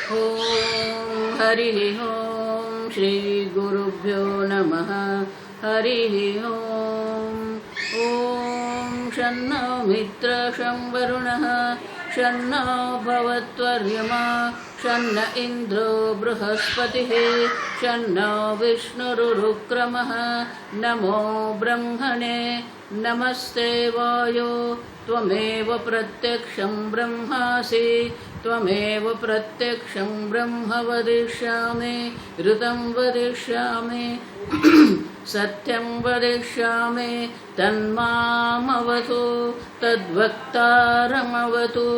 ओम हरिः ओम श्री गुरुभ्यो नमः। हरिः ओम। ओम शन्नो मित्र शं वरुणः शन्नो भवत्वर्यमा शन्न इन्द्रो बृहस्पतिः शन्नो विष्णुरुक्रमः। नमो ब्रह्मणे नमस्ते वायो त्वमेव प्रत्यक्षं ब्रह्मासि त्वमेव प्रत्यक्षं ब्रह्म वदिष्यामि ऋतं वदिष्यामि सत्यं वदिष्यामि तन्मामवतु तद्वक्तारमवतु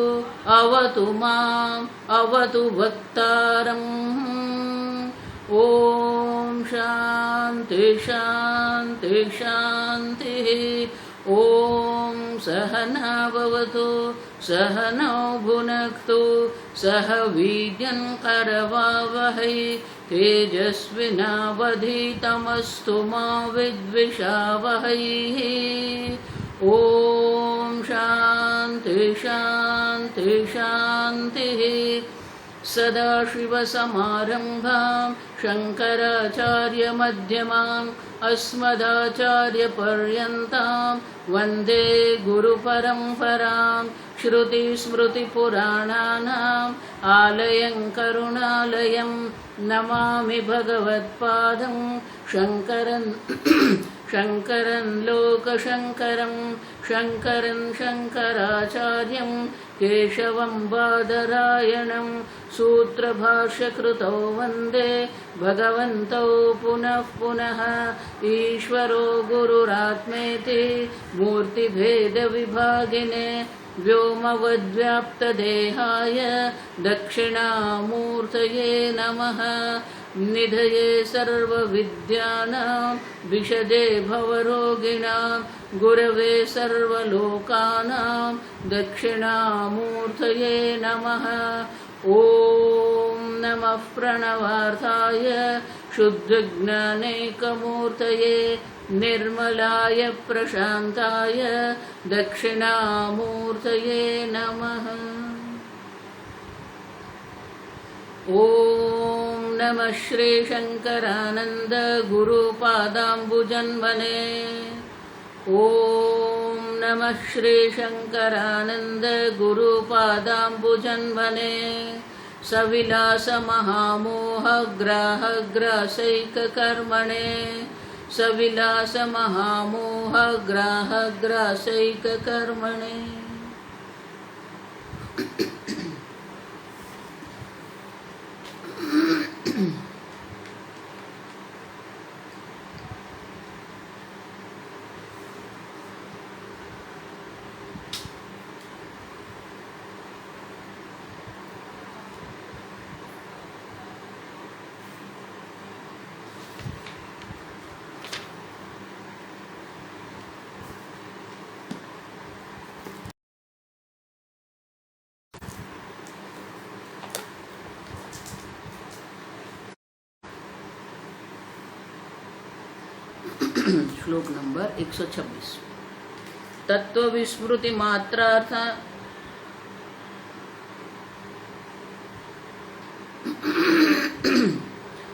अवतु माम् अवतु वक्तारम्। ओम शांति शांति शांतिः। ओम सहना भवतु सहनौ भुनक्तु सह वीर्यं करवावहै तेजस्विनावधीतमस्तु मा विद्विषावहै। ओम शांति शांति शांतिः। सदाशिवसमारम्भां शङ्कराचार्यमध्यमाम् अस्मदाचार्यपर्यन्तां वन्दे गुरुपरम्परां। श्रुतिस्मृतिपुराणानाम् आलयं करुणालयं नमामि भगवत्पादं शङ्करं शङ्करं लोकशङ्करं शङ्करं शङ्कराचार्यं केशवं बादरायणं सूत्रभाष्यकृतौ वन्दे भगवन्तौ पुनः पुनः। ईश्वरो गुरुरात्मेति मूर्तिभेदविभागिने व्योमवद्व्याप्तदेहाय दक्षिणामूर्तये नमः। निधये सर्वविद्यानां विशदे भवरोगिणां गुरवे सर्वलोकानां दक्षिणामूर्तये नमः। ओम नमः प्रणवार्थाय शुद्धज्ञानैकमूर्तये निर्मलाय प्रशान्ताय दक्षिणामूर्तये नमः। ओम नमः श्री शंकरानंद गुरुपादाम्बुजन्मने। ओम नमः श्री शंकरानंद गुरुपादाम्बुजन्मने। सविलास महामोह ग्राह ग्रासैककर्मणे सविलास महामोह ग्राह ग्रासैककर्मणे। श्लोक नंबर 126। तत्व विस्मृति मात्रार्थ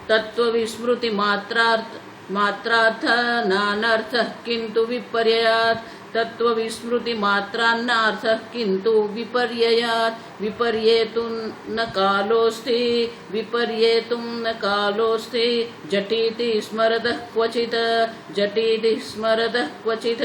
तत्व विस्मृति मात्रार्थ नानर्थः किंतु विपर्ययात् तत्व विस्मृति मात्रान्नार्थः किंतु विपर्ययात् विपर्येतुं न कालोऽस्ति विपर्येतुं न कालोऽस्ति जटीति स्मरतः क्वचित् जटीति स्मरतः क्वचित्।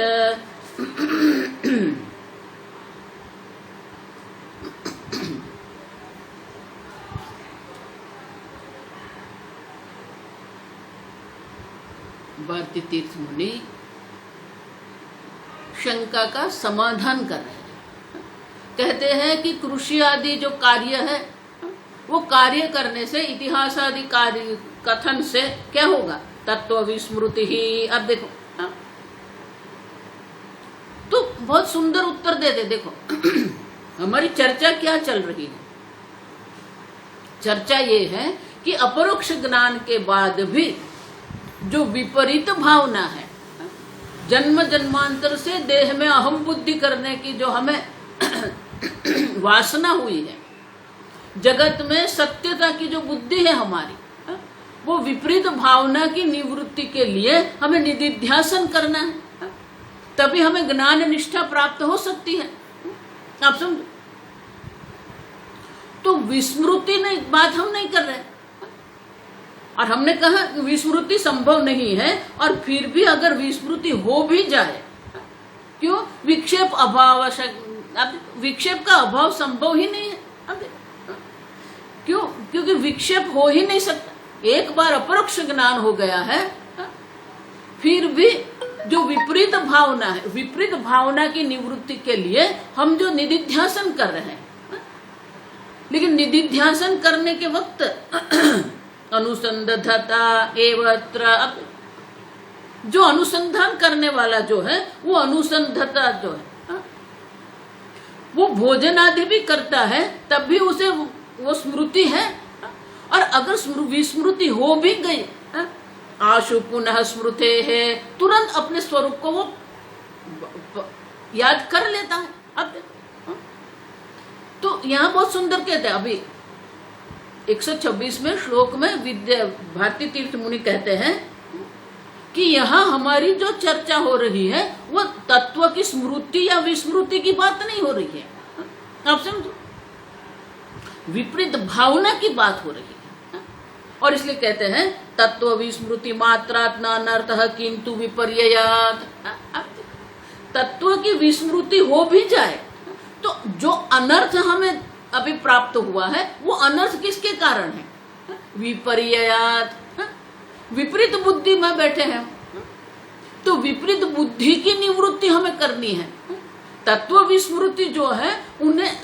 भारती तीर्थ मुनि शंका का समाधान कर रहे हैं। कहते हैं कि कृषि आदि जो कार्य है वो कार्य करने से इतिहास आदि कार्य कथन से क्या होगा? तत्व विस्मृति ही। अब देखो तो बहुत सुंदर उत्तर दे दे। देखो हमारी चर्चा क्या चल रही है? चर्चा ये है कि अपरोक्ष ज्ञान के बाद भी जो विपरीत भावना है जन्म जन्मांतर से देह में अहम बुद्धि करने की जो हमें वासना हुई है, जगत में सत्यता की जो बुद्धि है हमारी, वो विपरीत भावना की निवृत्ति के लिए हमें निधिध्यासन करना है, तभी हमें ज्ञान निष्ठा प्राप्त हो सकती है। आप समझो, तो विस्मृति ने बात हम नहीं कर रहे, और हमने कहा विस्मृति संभव नहीं है, और फिर भी अगर विस्मृति हो भी जाए, क्यों? विक्षेप अभाव, विक्षेप का अभाव संभव ही नहीं है। क्यों? क्योंकि विक्षेप हो ही नहीं सकता। एक बार अपरोक्ष ज्ञान हो गया है, फिर भी जो विपरीत भावना है, विपरीत भावना की निवृत्ति के लिए हम जो निधिध्यासन कर रहे हैं, लेकिन निधिध्यासन करने के वक्त अनुसंधाता एवत्र, जो अनुसंधान करने वाला जो है, वो अनुसंधाता जो है, वो भोजन आदि भी करता है, तब भी उसे वो स्मृति है। और अगर विस्मृति हो भी गई, आशु पुनः स्मृते है, तुरंत अपने स्वरूप को वो याद कर लेता है। अब तो यहाँ बहुत सुंदर कहते हैं, अभी 126वें श्लोक में विद्या भारती तीर्थ मुनि कहते हैं कि यहाँ हमारी जो चर्चा हो रही है वो तत्व की स्मृति या विस्मृति की बात नहीं हो रही है। आप समझो, विपरीत भावना की बात हो रही है। और इसलिए कहते हैं तत्व विस्मृति मात्रात् न अनर्थः किंतु विपर्ययात्। तत्व की विस्मृति हो भी जाए तो जो अनर्थ हमें अभी प्राप्त हुआ है, वो अनर्थ किसके कारण है? विपर्ययात्, विपरीत बुद्धि में बैठे हैं, तो विपरीत बुद्धि की निवृत्ति हमें करनी है। तत्व विस्मृति जो है उन्हें,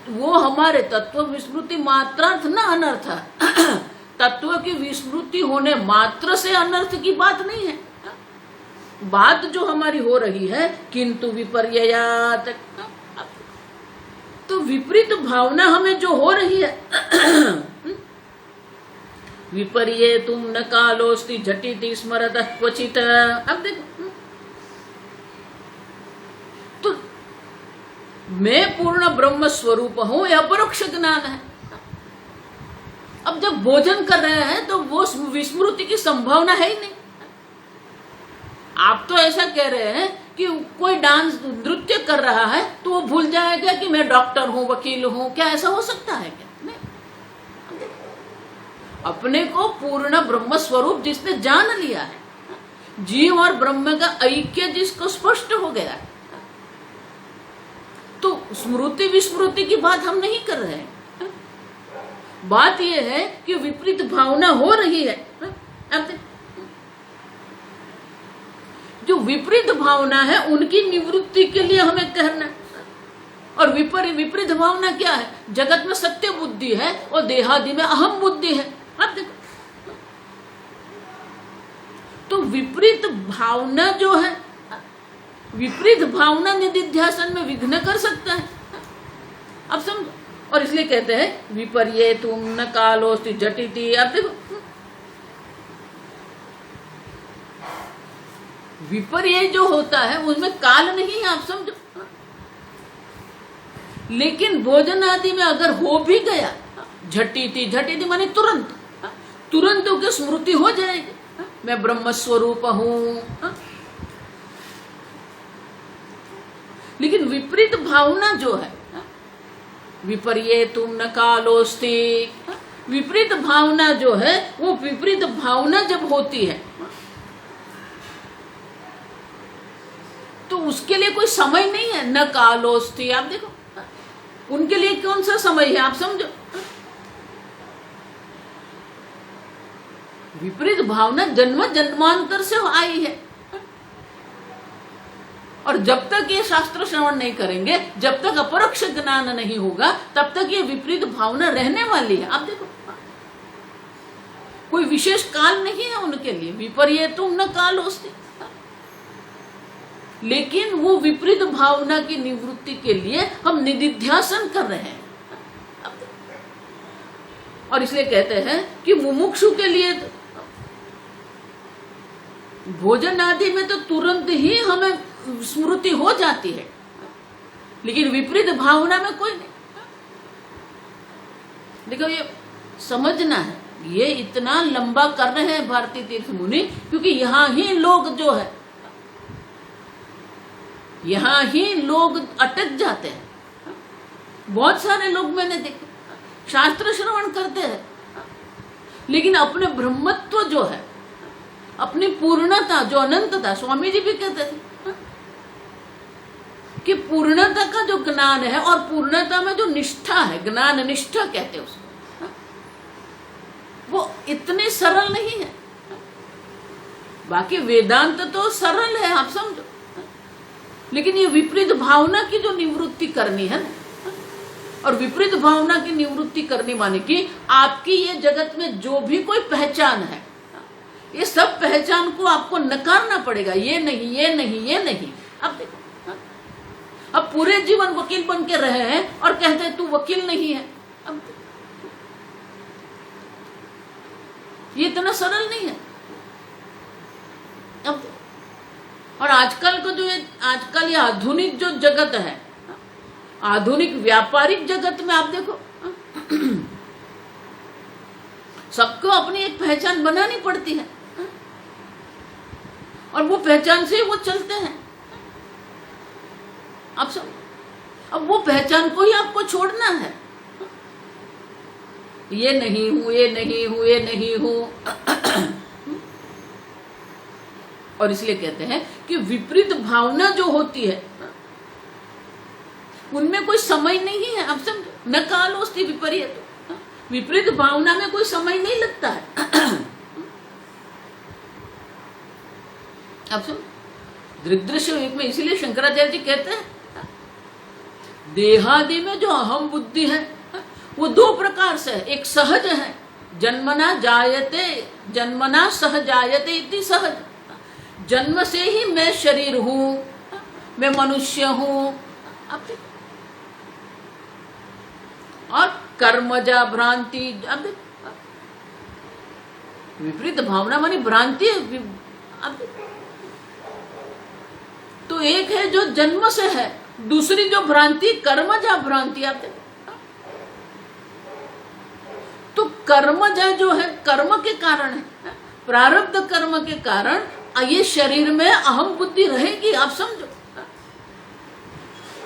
वो हमारे तत्व विस्मृति मात्रार्थ न अनर्थ, तत्व की विस्मृति होने मात्र से अनर्थ की बात नहीं है। बात जो हमारी हो रही है किंतु विपर्ययात्, तो विपरीत भावना हमें जो हो रही है, विपर्ये तुम न कालोस्ति झटिति स्मरत क्वचित। अब देखो, तो मैं पूर्ण ब्रह्म स्वरूप हूं, यह परोक्ष ज्ञान है। अब जब भोजन कर रहे हैं तो वो विस्मृति की संभावना है ही नहीं। आप तो ऐसा कह रहे हैं कि कोई डांस नृत्य कर रहा है तो वो भूल जाएगा कि मैं डॉक्टर हूं, वकील हूं। क्या ऐसा हो सकता है? क्या नहीं। अपने को पूर्ण ब्रह्म स्वरूप जिसने जान लिया है, जीव और ब्रह्म का ऐक्य जिसको स्पष्ट हो गया है, तो स्मृति विस्मृति की बात हम नहीं कर रहे हैं। बात यह है कि विपरीत भावना हो रही है। अब जो विपरीत भावना है उनकी निवृत्ति के लिए हमें करना। और विपरीत भावना क्या है? जगत में सत्य बुद्धि है और देहादि में अहम बुद्धि है। अब देखो, तो विपरीत भावना जो है, विपरीत भावना निधिध्यासन में विघ्न कर सकता है। अब समझो, और इसलिए कहते हैं विपर्ये तुम न कालोस्ति झटिति। अब देखो, विपर्य जो होता है उसमें काल नहीं है, आप समझो। लेकिन भोजन आदि में अगर हो भी गया, झटिति, झटिति माने तुरंत, तुरंत की स्मृति हो जाएगी, मैं ब्रह्म स्वरूप हूं। लेकिन विपरीत भावना जो है, विपर्ये तुम न कालोस्ति, विपरीत भावना जो है, वो विपरीत भावना जब होती है तो उसके लिए कोई समय नहीं है। न कालोस्ति, आप देखो, उनके लिए कौन सा समय है? आप समझो, विपरीत भावना जन्म जन्मांतर से आई है। और जब तक ये शास्त्र श्रवण नहीं करेंगे, जब तक अपरोक्ष ज्ञान नहीं होगा, तब तक ये विपरीत भावना रहने वाली है। आप देखो, कोई विशेष काल नहीं है उनके लिए। विपर्ये तुम न कालोस्ति, लेकिन वो विपरीत भावना की निवृत्ति के लिए हम निधिध्यासन कर रहे हैं। और इसलिए कहते हैं कि मुमुक्षु के लिए भोजन आदि में तो तुरंत ही हमें स्मृति हो जाती है, लेकिन विपरीत भावना में कोई नहीं। देखो ये समझना है, ये इतना लंबा कर रहे हैं भारतीय तीर्थ मुनि क्योंकि यहाँ ही लोग जो है, यहाँ ही लोग अटक जाते हैं। बहुत सारे लोग मैंने देखे शास्त्र श्रवण करते हैं लेकिन अपने ब्रह्मत्व जो है, अपनी पूर्णता जो अनंतता, स्वामी जी भी कहते थे कि पूर्णता का जो ज्ञान है और पूर्णता में जो निष्ठा है, ज्ञान निष्ठा कहते हैं उसको, वो इतनी सरल नहीं है। बाकी वेदांत तो सरल है, आप समझो, लेकिन ये विपरीत भावना की जो निवृत्ति करनी है ना, और विपरीत भावना की निवृत्ति करनी माने कि आपकी ये जगत में जो भी कोई पहचान है, ये सब पहचान को आपको नकारना पड़ेगा। ये नहीं, ये नहीं, ये नहीं। अब देखो, अब पूरे जीवन वकील बन के रहे हैं और कहते हैं तू वकील नहीं है। अब ये इतना सरल नहीं है। अब और आजकल को जो आजकल ये आधुनिक जो जगत है, आधुनिक व्यापारिक जगत में आप देखो सबको अपनी एक पहचान बनानी पड़ती है और वो पहचान से वो चलते हैं। आप सब, अब वो पहचान को ही आपको छोड़ना है। ये नहीं हूं, ये नहीं हूं, ये नहीं हूं। और इसलिए कहते हैं कि विपरीत भावना जो होती है उनमें कोई समय नहीं है। आप समझो, न कालोस्ति विपरीत, विपरीत भावना में कोई समय नहीं लगता है। आप समझो, दृग्दृश्य में इसीलिए शंकराचार्य जी कहते हैं देहादि में जो अहम बुद्धि है वो दो प्रकार से है। एक सहज है, जन्मना जायते, जन्मना सह जायते इति सहज, जन्म से ही मैं शरीर हूं, मैं मनुष्य हूं। अब और कर्मजा भ्रांति, अब विपरीत भावना मानी भ्रांति। अब तो एक है जो जन्म से है, दूसरी जो भ्रांति कर्मजा भ्रांति। आप तो कर्मजा जो है कर्म के कारण है, प्रारब्ध कर्म के कारण ये शरीर में अहम बुद्धि रहेगी। आप समझो,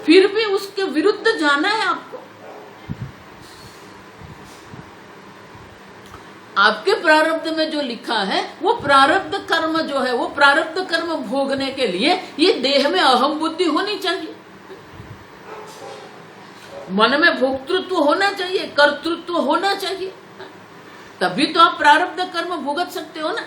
फिर भी उसके विरुद्ध जाना है आपको। आपके प्रारब्ध में जो लिखा है वो प्रारब्ध कर्म जो है, वो प्रारब्ध कर्म भोगने के लिए ये देह में अहम बुद्धि होनी चाहिए, मन में भोक्तृत्व होना चाहिए, कर्तृत्व होना चाहिए, तभी तो आप प्रारब्ध कर्म भुगत सकते हो ना।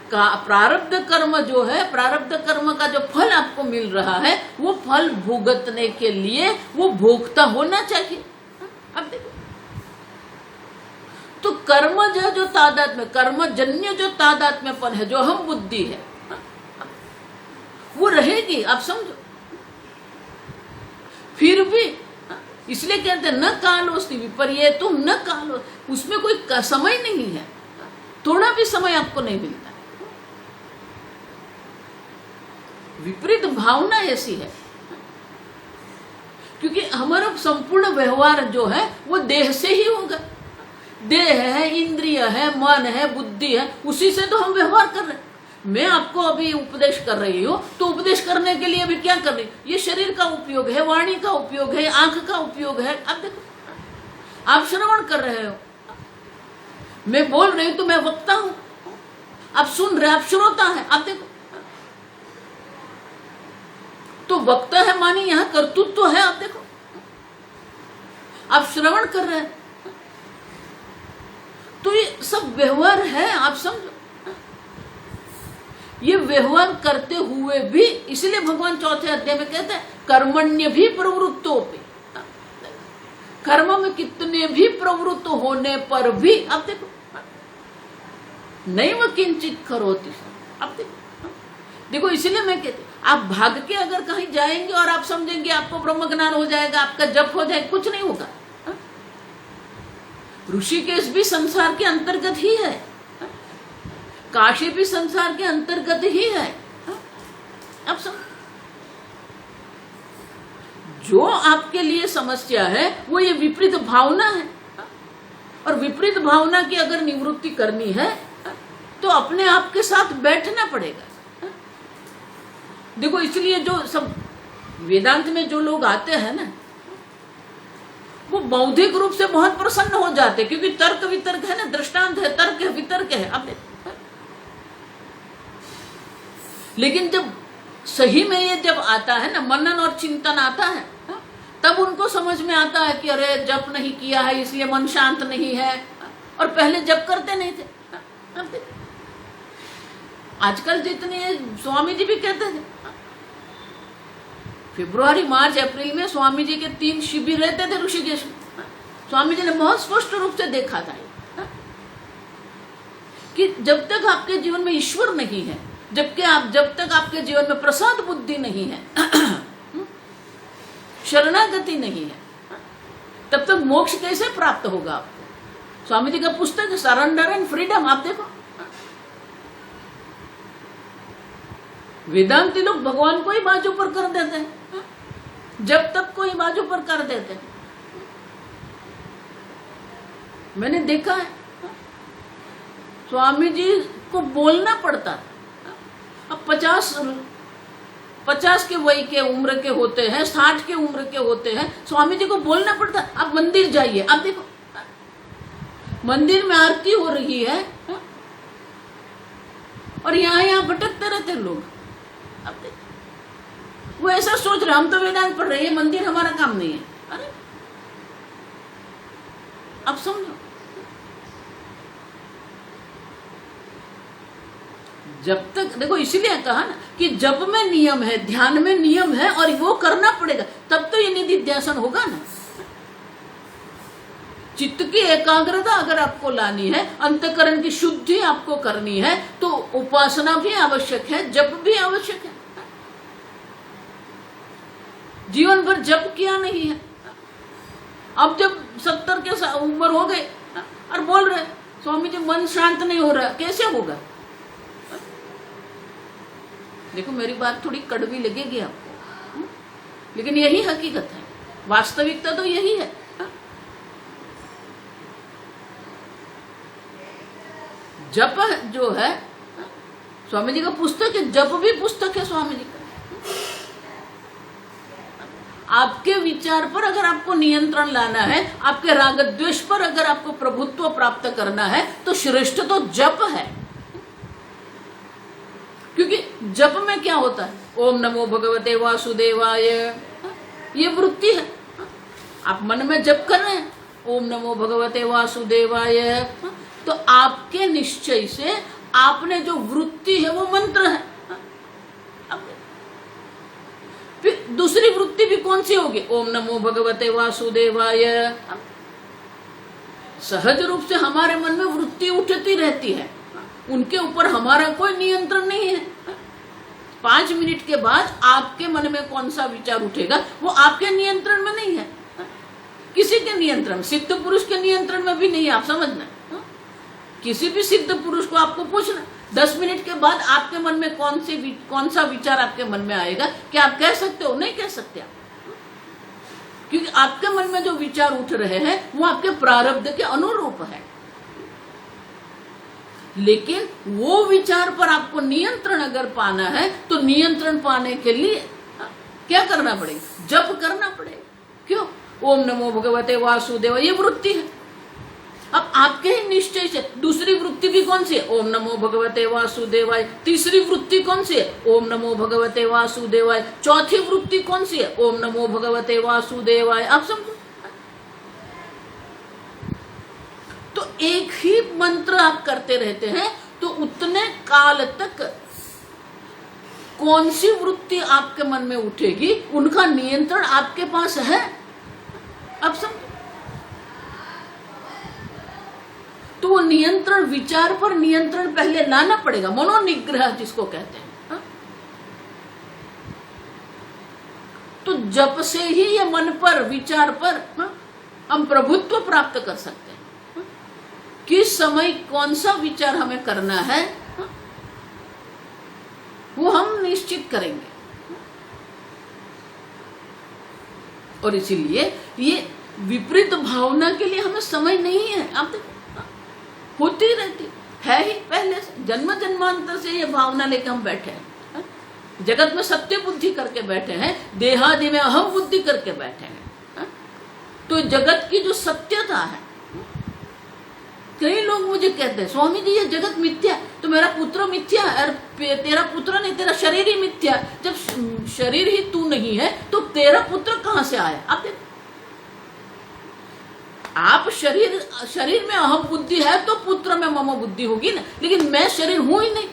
प्रारब्ध कर्म जो है, प्रारब्ध कर्म का जो फल आपको मिल रहा है वो फल भुगतने के लिए वो भोक्ता होना चाहिए। अब देखो, तो कर्म जो तादात्म्य, कर्मजन्य जो तादात्म्यपन है, जो हम बुद्धि है, वो रहेगी। आप समझो, फिर भी इसलिए कहते हैं न कालोस्ति विपर्येतुम, न कालो, उसमें कोई समय नहीं है, थोड़ा भी समय आपको नहीं मिलता। विपरीत भावना ऐसी है क्योंकि हमारा संपूर्ण व्यवहार जो है वो देह से ही होगा। देह है, इंद्रिय है, मन है, बुद्धि है, उसी से तो हम व्यवहार कर रहे हैं। मैं आपको अभी उपदेश कर रही हूँ तो उपदेश करने के लिए अभी क्या कर रही हूँ, ये शरीर का उपयोग है, वाणी का उपयोग है, आंख का उपयोग है। अब देखो, आप श्रवण कर रहे हो, मैं बोल रही हूं तो मैं वक्ता हूं, आप सुन रहे, आप श्रोता है। आप देखो, तो वक्ता है मानी यहां कर्तृत्व है। आप देखो, आप श्रवण कर रहे हैं तो ये सब व्यवहार है। आप समझो, ये व्यवहार करते हुए भी, इसलिए भगवान चौथे अध्याय में कहते हैं कर्मण्य भी प्रवृत्तोपि, कर्म में कितने भी प्रवृत्त होने पर भी आप देखो नैव किंचित करोति। अब देखो, इसलिए मैं कहती, आप भाग के अगर कहीं जाएंगे और आप समझेंगे आपको ब्रह्म ज्ञान हो जाएगा, आपका जप हो जाएगा, कुछ नहीं होगा। ऋषिकेश भी संसार के अंतर्गत ही है, काशी भी संसार के अंतर्गत ही है। अब समझ, जो आपके लिए समस्या है वो ये विपरीत भावना है। और विपरीत भावना की अगर निवृत्ति करनी है तो अपने आप के साथ बैठना पड़ेगा। देखो, इसलिए जो सब वेदांत में जो लोग आते हैं ना, वो बौद्धिक रूप से बहुत प्रसन्न हो जाते, क्योंकि तर्क वितर्क है ना, दृष्टांत है, तर्क है, वितर्क है। अब लेकिन जब सही में ये जब आता है ना, मनन और चिंतन आता है, तब उनको समझ में आता है कि अरे जप नहीं किया है इसलिए मन शांत नहीं है, और पहले जप करते नहीं थे। आजकल जितने स्वामी जी भी कहते थे, फरवरी, मार्च, अप्रैल में स्वामी जी के 3 शिविर रहते थे ऋषिकेश में। स्वामी जी ने बहुत स्पष्ट रूप से देखा था कि जब तक आपके जीवन में ईश्वर नहीं है, जब तक आपके जीवन में प्रसाद बुद्धि नहीं है, शरणागति नहीं है, तब तक मोक्ष कैसे प्राप्त होगा आपको। स्वामी जी का पुस्तक है सरेंडर एंड फ्रीडम, आप देखो। वेदांती लोग भगवान को ही बाजू पर कर देते हैं, जब तक कोई बाजू पर कर देते हैं। मैंने देखा है, स्वामी जी को बोलना पड़ता था। अब 50 के वय के उम्र के होते हैं, 60 के उम्र के होते हैं, स्वामी जी को बोलना पड़ता। अब मंदिर जाइए, अब देखो मंदिर में आरती हो रही है और यहाँ भटकते रहते लोग। अब देखो, वो ऐसा सोच रहे हम तो वेदांत पढ़ रहे हैं, मंदिर हमारा काम नहीं है। अरे अब समझो, जब तक देखो, इसीलिए कहा ना कि जप में नियम है, ध्यान में नियम है, और वो करना पड़ेगा, तब तो ये निधिध्यासन होगा ना। चित्त की एकाग्रता अगर आपको लानी है, अंतःकरण की शुद्धि आपको करनी है, तो उपासना भी आवश्यक है, जप भी आवश्यक है। जीवन भर जप किया नहीं है, अब जब 70 के उम्र हो गए और बोल रहे स्वामी जी मन शांत नहीं हो रहा, कैसे होगा। देखो, मेरी बात थोड़ी कड़वी लगेगी आपको, लेकिन यही हकीकत है, वास्तविकता तो यही है। जप जो है, स्वामी जी का पुस्तक है, जप भी पुस्तक है स्वामी जी का। आपके विचार पर अगर आपको नियंत्रण लाना है, आपके राग द्वेष पर अगर आपको प्रभुत्व प्राप्त करना है, तो श्रेष्ठ तो जप है। क्योंकि जप में क्या होता है, ओम नमो भगवते वासुदेवाय, ये वृत्ति है। आप मन में जप कर रहे हैं ओम नमो भगवते वासुदेवाय, तो आपके निश्चय से आपने जो वृत्ति है वो मंत्र है। फिर दूसरी वृत्ति भी कौन सी होगी, ओम नमो भगवते वासुदेवाय। सहज रूप से हमारे मन में वृत्ति उठती रहती है, उनके ऊपर हमारा कोई नियंत्रण नहीं है। 5 मिनट के बाद आपके मन में कौन सा विचार उठेगा वो आपके नियंत्रण में नहीं है, किसी के नियंत्रण, सिद्ध पुरुष के नियंत्रण में भी नहीं। आप समझना, किसी भी सिद्ध पुरुष को आपको पूछना, 10 मिनट के बाद आपके मन में कौन सा विचार आपके मन में आएगा, क्या आप कह सकते हो? नहीं कह सकते आप, क्योंकि आपके मन में जो विचार उठ रहे हैं वो आपके प्रारब्ध के अनुरूप है। लेकिन वो विचार पर आपको नियंत्रण अगर पाना है, तो नियंत्रण पाने के लिए क्या करना पड़ेगा, जप करना पड़ेगा। क्यों? ओम नमो भगवते वासुदेव, ये वृत्ति है। अब आपके ही निश्चय से दूसरी वृत्ति भी कौन सी है, ओम नमो भगवते वासुदेवाय। तीसरी वृत्ति कौन सी है, ओम नमो भगवते वासुदेवाय। चौथी वृत्ति कौन सी है, ओम नमो भगवते वासुदेवाय। आप समझो, तो एक ही मंत्र आप करते रहते हैं, तो उतने काल तक कौन सी वृत्ति आपके मन में उठेगी उनका नियंत्रण आपके पास है। अब समझो, तो वो नियंत्रण, विचार पर नियंत्रण पहले लाना पड़ेगा, मनोनिग्रह जिसको कहते हैं। हा? तो जप से ही ये मन पर, विचार पर हम प्रभुत्व प्राप्त कर सकते हैं। किस समय कौन सा विचार हमें करना है वो हम निश्चित करेंगे। और इसीलिए ये विपरीत भावना के लिए हमें समय नहीं है। आप देखो, होती रहती है ही पहले से, जन्म जन्मांतर से ये भावना लेके हम बैठे हैं। जगत में सत्य बुद्धि करके बैठे हैं, देहादि में अहम बुद्धि करके बैठे हैं। तो जगत की जो सत्यता है, कई लोग मुझे कहते हैं स्वामी जी ये जगत मिथ्या, तो मेरा पुत्र मिथ्या, और तेरा पुत्र नहीं, तेरा शरीर ही मिथ्या। जब शरीर ही तू नहीं है तो तेरा पुत्र कहां से आया? आप शरीर में अहम बुद्धि है तो पुत्र में मम बुद्धि होगी ना, लेकिन मैं शरीर हूं ही नहीं।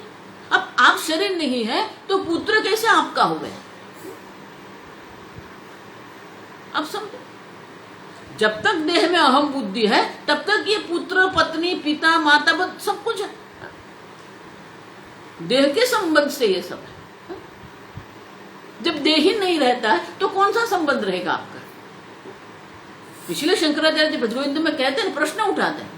अब आप शरीर नहीं है तो पुत्र कैसे आपका हो गया? अब समझो, जब तक देह में अहम बुद्धि है तब तक ये पुत्र पत्नी पिता माता सब कुछ है, देह के संबंध से ये सब है। जब देह ही नहीं रहता है तो कौन सा संबंध रहेगा आपका? इसलिए शंकराचार्य जी भजगोविंद में कहते हैं, प्रश्न उठाते हैं।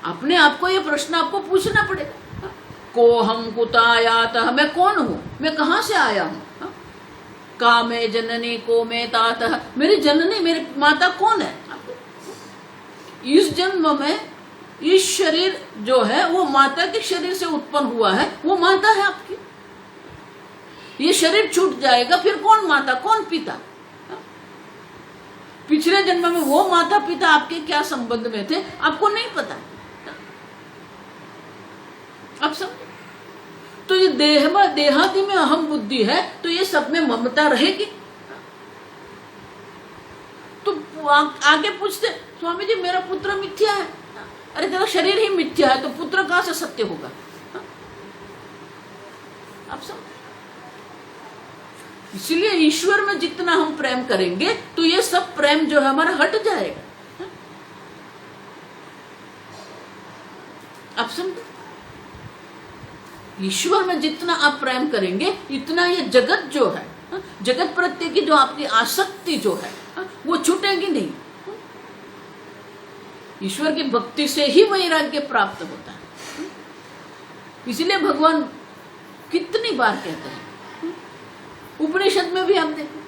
अपने आप को ये प्रश्न आपको पूछना पड़ेगा, को हम कुतायातः, मैं कौन हूं, मैं कहां से आया हूं? का मैं जननी को मैं तातः, मेरी जननी मेरी माता कौन है? इस जन्म में इस शरीर जो है वो माता के शरीर से उत्पन्न हुआ है, वो माता है आपकी। ये शरीर छूट जाएगा, फिर कौन माता कौन पिता? पिछले जन्म में वो माता पिता आपके क्या संबंध में थे आपको नहीं पता। अब समझो, तो ये देहादि में अहम बुद्धि है तो ये सब में ममता रहेगी। तो आगे पूछते स्वामी जी मेरा पुत्र मिथ्या है। अरे तेरा शरीर ही मिथ्या है तो पुत्र कहां से सत्य होगा? अब समझो, इसलिए ईश्वर में जितना हम प्रेम करेंगे तो ये सब प्रेम जो है हमारा हट जाएगा। अब समझो, ईश्वर में जितना आप प्रेम करेंगे इतना ये जगत जो है, जगत प्रत्ये की जो आपकी आसक्ति जो है वो छूटेगी नहीं। ईश्वर की भक्ति से ही वैराग्य प्राप्त होता है। इसलिए भगवान कितनी बार कहते हैं, उपनिषद में भी हम देखो,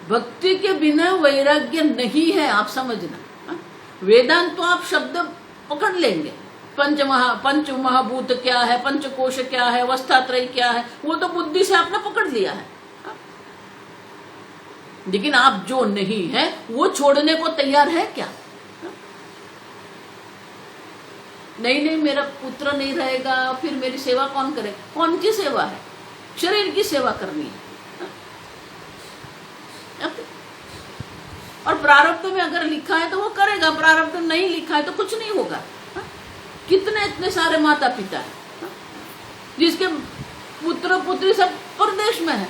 भक्ति के बिना वैराग्य नहीं है। आप समझना, वेदांत तो आप शब्द पकड़ लेंगे, पंच महाभूत क्या है, पंचकोश क्या है, अवस्थात्रय क्या है, वो तो बुद्धि से आपने पकड़ लिया है। लेकिन आप जो नहीं है वो छोड़ने को तैयार है क्या? नहीं मेरा पुत्र नहीं रहेगा, फिर मेरी सेवा कौन करे? कौन की सेवा है? शरीर की सेवा करनी है। और प्रारब्ध में अगर लिखा है तो वो करेगा, प्रारब्ध नहीं लिखा है तो कुछ नहीं होगा। कितने इतने सारे माता पिता है जिसके पुत्र पुत्री सब प्रदेश में है,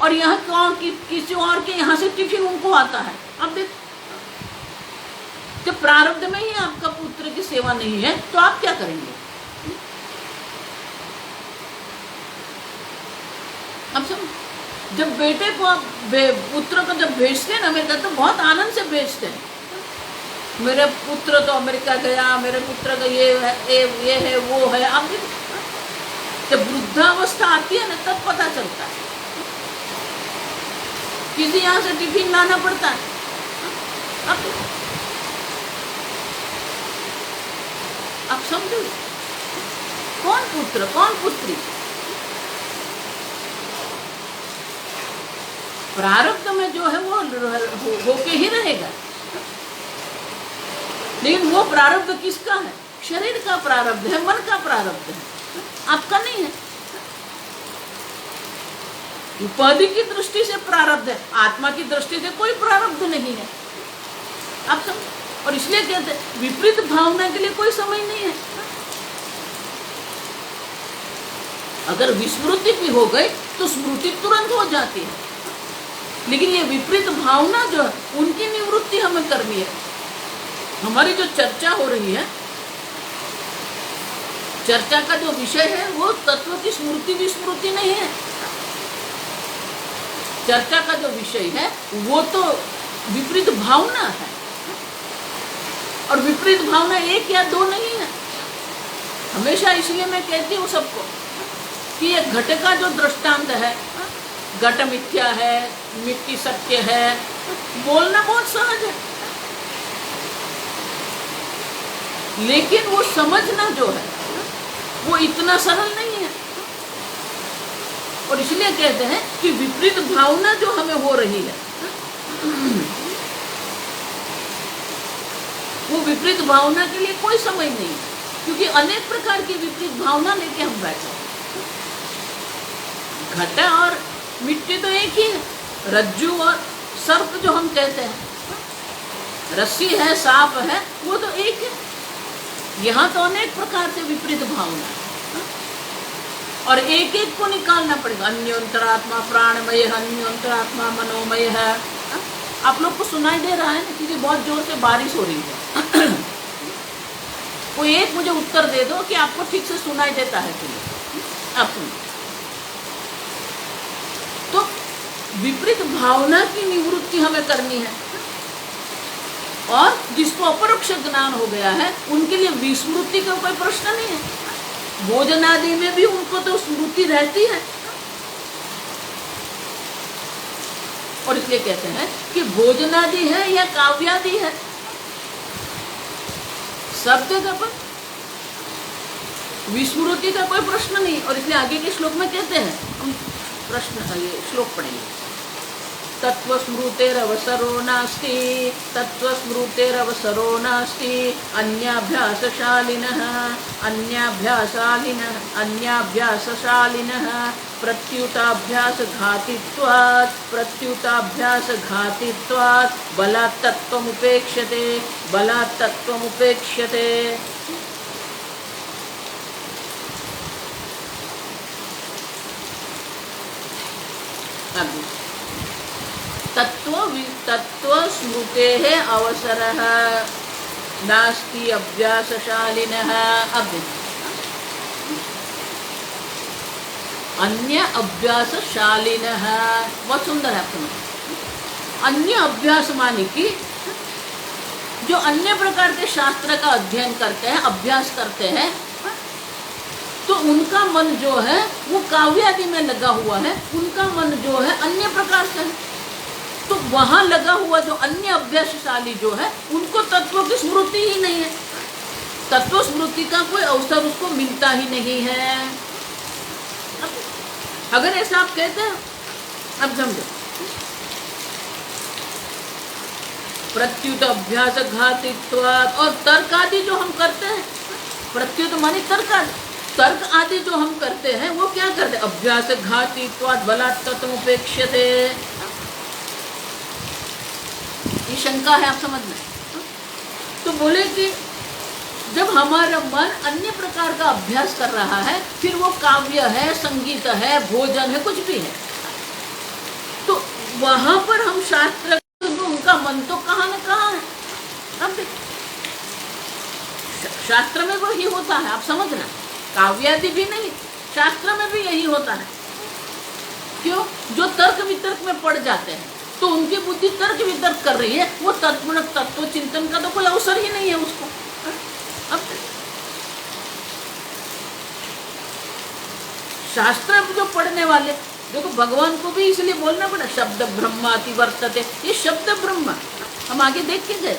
और यहाँ कौन किसी और के यहाँ से टिफिन उनको आता है। अब देख, जब प्रारब्ध में ही आपका पुत्र की सेवा नहीं है तो आप क्या करेंगे? अब समझ, जब बेटे को आप पुत्र को जब भेजते हैं ना, अमेरिका, तो बहुत आनंद से भेजते हैं। मेरे पुत्र तो अमेरिका गया, मेरे पुत्र का ये है वो है। अब जब वृद्धावस्था आती है ना तब पता चलता है, किसी यहाँ से टिफिन लाना पड़ता है। अब समझो, कौन पुत्र कौन पुत्री? प्रारब्ध में जो है वो होके ही रहेगा, लेकिन वो प्रारब्ध किसका है? शरीर का प्रारब्ध है, मन का प्रारब्ध है, आपका नहीं है। उपाधि की दृष्टि से प्रारब्ध है, आत्मा की दृष्टि से कोई प्रारब्ध नहीं है। आप समझ, और इसलिए कहते हैं विपरीत भावना के लिए कोई समय नहीं है। अगर विस्मृति भी हो गई तो स्मृति तुरंत हो जाती है, लेकिन ये विपरीत भावना जो है उनकी निवृत्ति हमें करनी है। हमारी जो चर्चा हो रही है, चर्चा का जो विषय है वो तत्व की स्मृति विस्मृति नहीं है। चर्चा का जो विषय है वो तो विपरीत भावना है, और विपरीत भावना एक या दो नहीं है। हमेशा इसलिए मैं कहती हूँ सबको कि ये घट का जो दृष्टांत है, घट मिथ्या है, मिट्टी सत्य है, बोलना बहुत सहज है, लेकिन वो समझना जो है वो इतना सरल नहीं है। और इसलिए कहते हैं कि विपरीत भावना जो हमें हो रही है, वो विपरीत भावना के लिए कोई समय नहीं है, क्योंकि अनेक प्रकार की विपरीत भावना लेके हम बैठे हैं। घट और मिट्टी तो एक ही है, रज्जु और सर्प जो हम कहते हैं, रस्सी है, सांप है, वो तो एक है। यहाँ तो अनेक प्रकार से विपरीत भावना है और एक एक को निकालना पड़ेगा। अन्योंतरात्मा प्राणमय है, अन्योंतरात्मा मनोमय है। आप लोग को सुनाई दे रहा है ना, क्योंकि बहुत जोर से बारिश हो रही है। कोई एक मुझे उत्तर दे दो कि आपको ठीक से सुनाई देता है कि नहीं। आप सुनो। तो विपरीत भावना की निवृत्ति हमें करनी है, और जिसको अपरोक्ष ज्ञान हो गया है उनके लिए विस्मृति का कोई प्रश्न नहीं है। भोजन आदि में भी उनको तो स्मृति रहती है, और इसलिए कहते हैं कि भोजनादि है या काव्यादि है, सब जगह पर विस्मृति का कोई प्रश्न नहीं। और इसलिए आगे के श्लोक में कहते हैं, हम प्रश्न ये श्लोक पढ़ेंगे। तत्वस्मृतेरवसरो नास्ति, तत्वस्मृतेरवसरो नास्ति, अन्याभ्यासशालिनः प्रत्युताभ्यासघातित्वात् बलात् तत्त्वमुपेक्ष्यते। तत्व स्मृतेः अवसरः नास्ति अभ्यासशालिनः। अब अन्य अभ्यासशालिनः, बहुत सुंदर है आपको। अन्य अभ्यास माने कि जो अन्य प्रकार के शास्त्र का अध्ययन करते हैं, अभ्यास करते हैं, तो उनका मन जो है वो काव्य आदि में लगा हुआ है, उनका मन जो है अन्य प्रकार से है। तो वहां लगा हुआ जो अन्य अभ्यासशाली जो है, उनको तत्व की स्मृति ही नहीं है, तत्व स्मृति का कोई अवसर उसको मिलता ही नहीं है। अगर ऐसा आप कहते हैं, अब समझो, प्रत्युत अभ्यास घातित्वात्, और तर्क आदि जो हम करते हैं, प्रत्युत माने तर्क आदि जो हम करते हैं वो क्या करते हैं? अभ्यास घातित्वात् बलात् तत्त्वमुपेक्ष्यते। ये शंका है, आप समझ में। तो बोले कि जब हमारा मन अन्य प्रकार का अभ्यास कर रहा है, फिर वो काव्य है, संगीत है, भोजन है, कुछ भी है, तो वहां पर हम शास्त्र, उनका मन तो कहाँ न कहाँ है। अब शास्त्र में वो ही होता है, आप समझना, काव्यादि भी नहीं, शास्त्र में भी यही होता है। क्यों? जो तर्क वितर्क में पड़ जाते हैं, तो उनकी बुद्धि तर्क वितर्क कर रही है, वो तत्व चिंतन का तो कोई अवसर ही नहीं है उसको। अब शास्त्र जो पढ़ने वाले, देखो भगवान को भी इसलिए बोलना पड़ा, शब्द ब्रह्माति वर्तते। ये शब्द ब्रह्म हम आगे देख के गए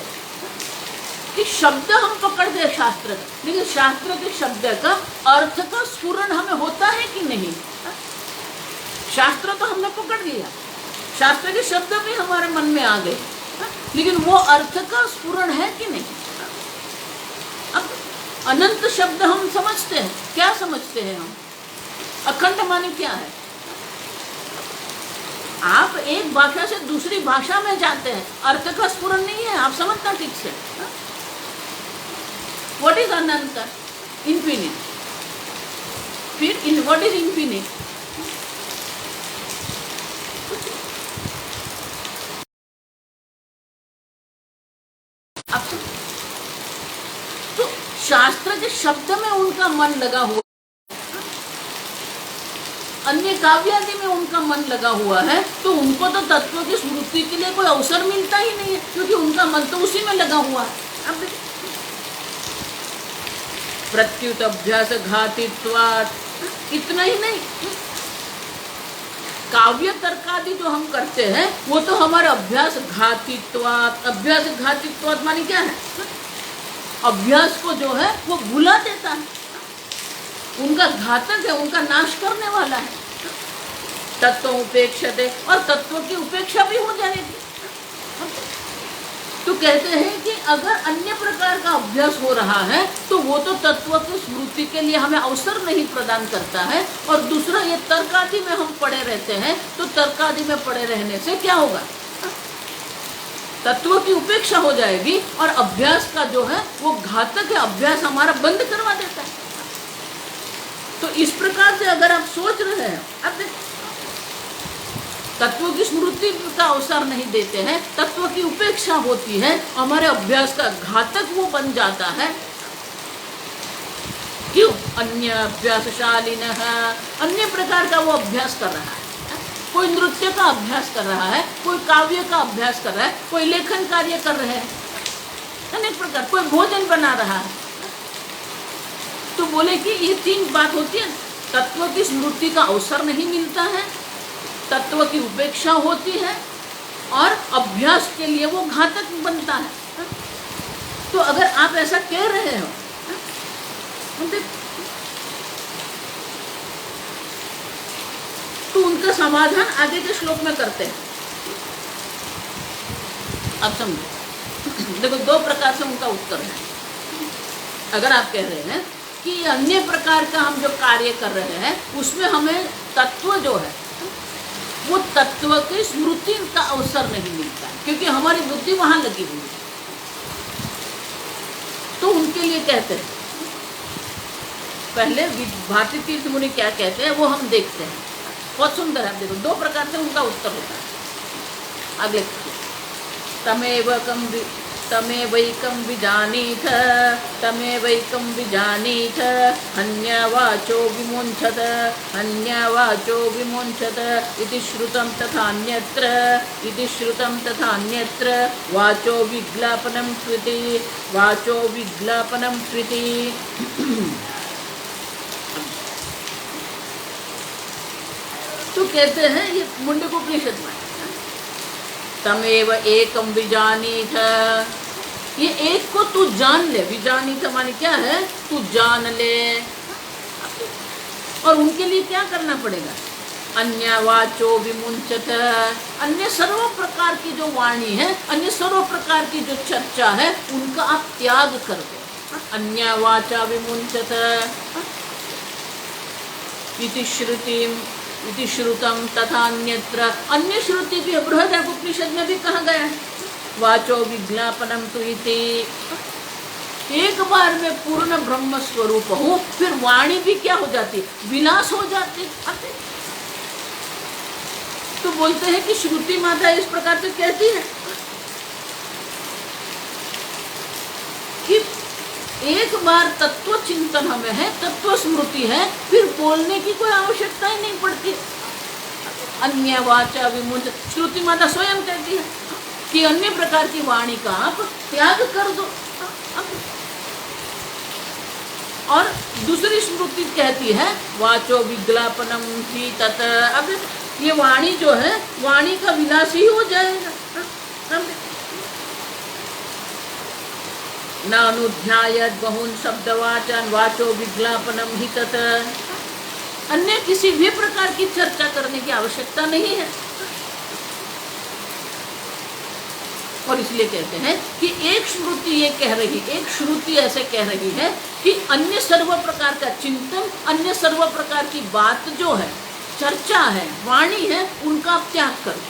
कि शब्द हम पकड़ गए शास्त्र का, लेकिन शास्त्र के शब्द का अर्थ का स्फुरण हमें होता है कि नहीं? शास्त्र तो हमने पकड़ लिया, शास्त्र के शब्द भी हमारे मन में आ गए, लेकिन वो अर्थ का स्फुरण है कि नहीं? अब अनंत शब्द हम समझते हैं, क्या समझते हैं हम? अखंड माने क्या है? आप एक भाषा से दूसरी भाषा में जाते हैं, अर्थ का स्फुरण नहीं है, आप समझना ठीक से। What is Anant? इन्फिनिट। फिर व्हाट इज इन्फिनिट? तो शास्त्र के शब्द में उनका मन लगा हुआ, अन्य काव्यादि में उनका मन लगा हुआ है, तो उनको तो तत्व की स्मृति के लिए कोई अवसर मिलता ही नहीं है, क्योंकि उनका मन तो उसी में लगा हुआ है। अब प्रत्युत अभ्यास घातित्वात्, इतना ही नहीं, काव्य तर्कादि जो हम करते हैं वो तो हमारे अभ्यास घातित्वात् मानी क्या है? अभ्यास को जो है वो भुला देता है, उनका घातक है, उनका नाश करने वाला है। तत्व उपेक्षते, और तत्व की उपेक्षा भी हो जाएगी। तो कहते हैं कि अगर अन्य प्रकार का अभ्यास हो रहा है तो वो तो तत्व की स्मृति के लिए हमें अवसर नहीं प्रदान करता है, और दूसरा ये तर्कादि में हम पड़े रहते हैं, तो तर्कादि में पड़े रहने से क्या होगा? तत्व की उपेक्षा हो जाएगी और अभ्यास का जो है वो घातक है, अभ्यास हमारा बंद करवा देता है। तो इस प्रकार से अगर आप सोच रहे हैं, अब तत्व की स्मृति का अवसर नहीं देते हैं, तत्व की उपेक्षा होती है, हमारे अभ्यास का घातक वो बन जाता है। क्यों? अन्य अभ्यासशालिन, अन्य प्रकार का वो अभ्यास कर रहा है। कोई नृत्य का अभ्यास कर रहा है, कोई काव्य का अभ्यास कर रहा है, कोई लेखन कार्य कर रहे हैं, अनेक प्रकार, कोई भोजन बना रहा है। तो बोले कि ये तीन बात होती है, तत्व की स्मृति का अवसर नहीं मिलता है, तत्व की उपेक्षा होती है, और अभ्यास के लिए वो घातक बनता है। तो अगर आप ऐसा कह रहे हो तो उनका समाधान आगे के श्लोक में करते हैं। अब समझो, देखो दो प्रकार से उनका उत्तर है। अगर आप कह रहे हैं कि अन्य प्रकार का हम जो कार्य कर रहे हैं उसमें हमें तत्व जो है वो तत्व की स्मृति का अवसर नहीं मिलता है, क्योंकि हमारी बुद्धि वहां लगी हुई है। तो उनके लिए कहते हैं, पहले भारती तीर्थ मुनि क्या कहते हैं वो हम देखते हैं। बहुत सुंदर है, देखो दो प्रकार से उनका उत्तर होता है। अगले तमेवैकं विजानीथ तमेवैकं विजानीथ अन्यवाचो विमुञ्चत इति श्रुतं तथा अन्यत्र वाचो विज्ञापनं कृति। तो कहते हैं ये मुंडकोपनिषद में, तमेव एकम विजानीथ, ये एक को तू जान ले। विजानीथ माने क्या है? तू जान ले। और उनके लिए क्या करना पड़ेगा? अन्य वाचो विमुंचत, अन्य सर्व प्रकार की जो वाणी है, अन्य सर्व प्रकार की जो चर्चा है, उनका आप त्याग कर दो। अन्य वाचा विमुंचत इति श्रुतम तथा अन्यत्र, अन्य श्रुति भी बृहदारण्यकोपनिषद में भी कहा गया है, वाचो विज्ञापनम तु इति। एक बार में पूर्ण ब्रह्म स्वरूप हूँ, फिर वाणी भी क्या हो जाती? विनाश हो जाती। तो बोलते हैं कि श्रुति माता इस प्रकार से कहती है कि एक बार तत्व चिंतन हमें है, तत्व स्मृति है, फिर बोलने की कोई आवश्यकता ही नहीं पड़ती। अन्य वाचा विमुंच, श्रुति माता स्वयं कहती है कि अन्य प्रकार की वाणी का आप त्याग कर दो। और दूसरी स्मृति कहती है वाचो विज्ञापनम ही तत्, अब ये वाणी जो है वाणी का विनाश ही हो जाएगा। नानुध्यायत बहुन शब्दवाचन वाचो विज्ञापनम ही तत्, अन्य किसी भी प्रकार की चर्चा करने की आवश्यकता नहीं है। और इसलिए कहते हैं कि एक श्रुति ये कह रही, एक श्रुति ऐसे कह रही है कि अन्य सर्व प्रकार का चिंतन, अन्य सर्व प्रकार की बात जो है, चर्चा है, वाणी है, उनका आप त्याग करो,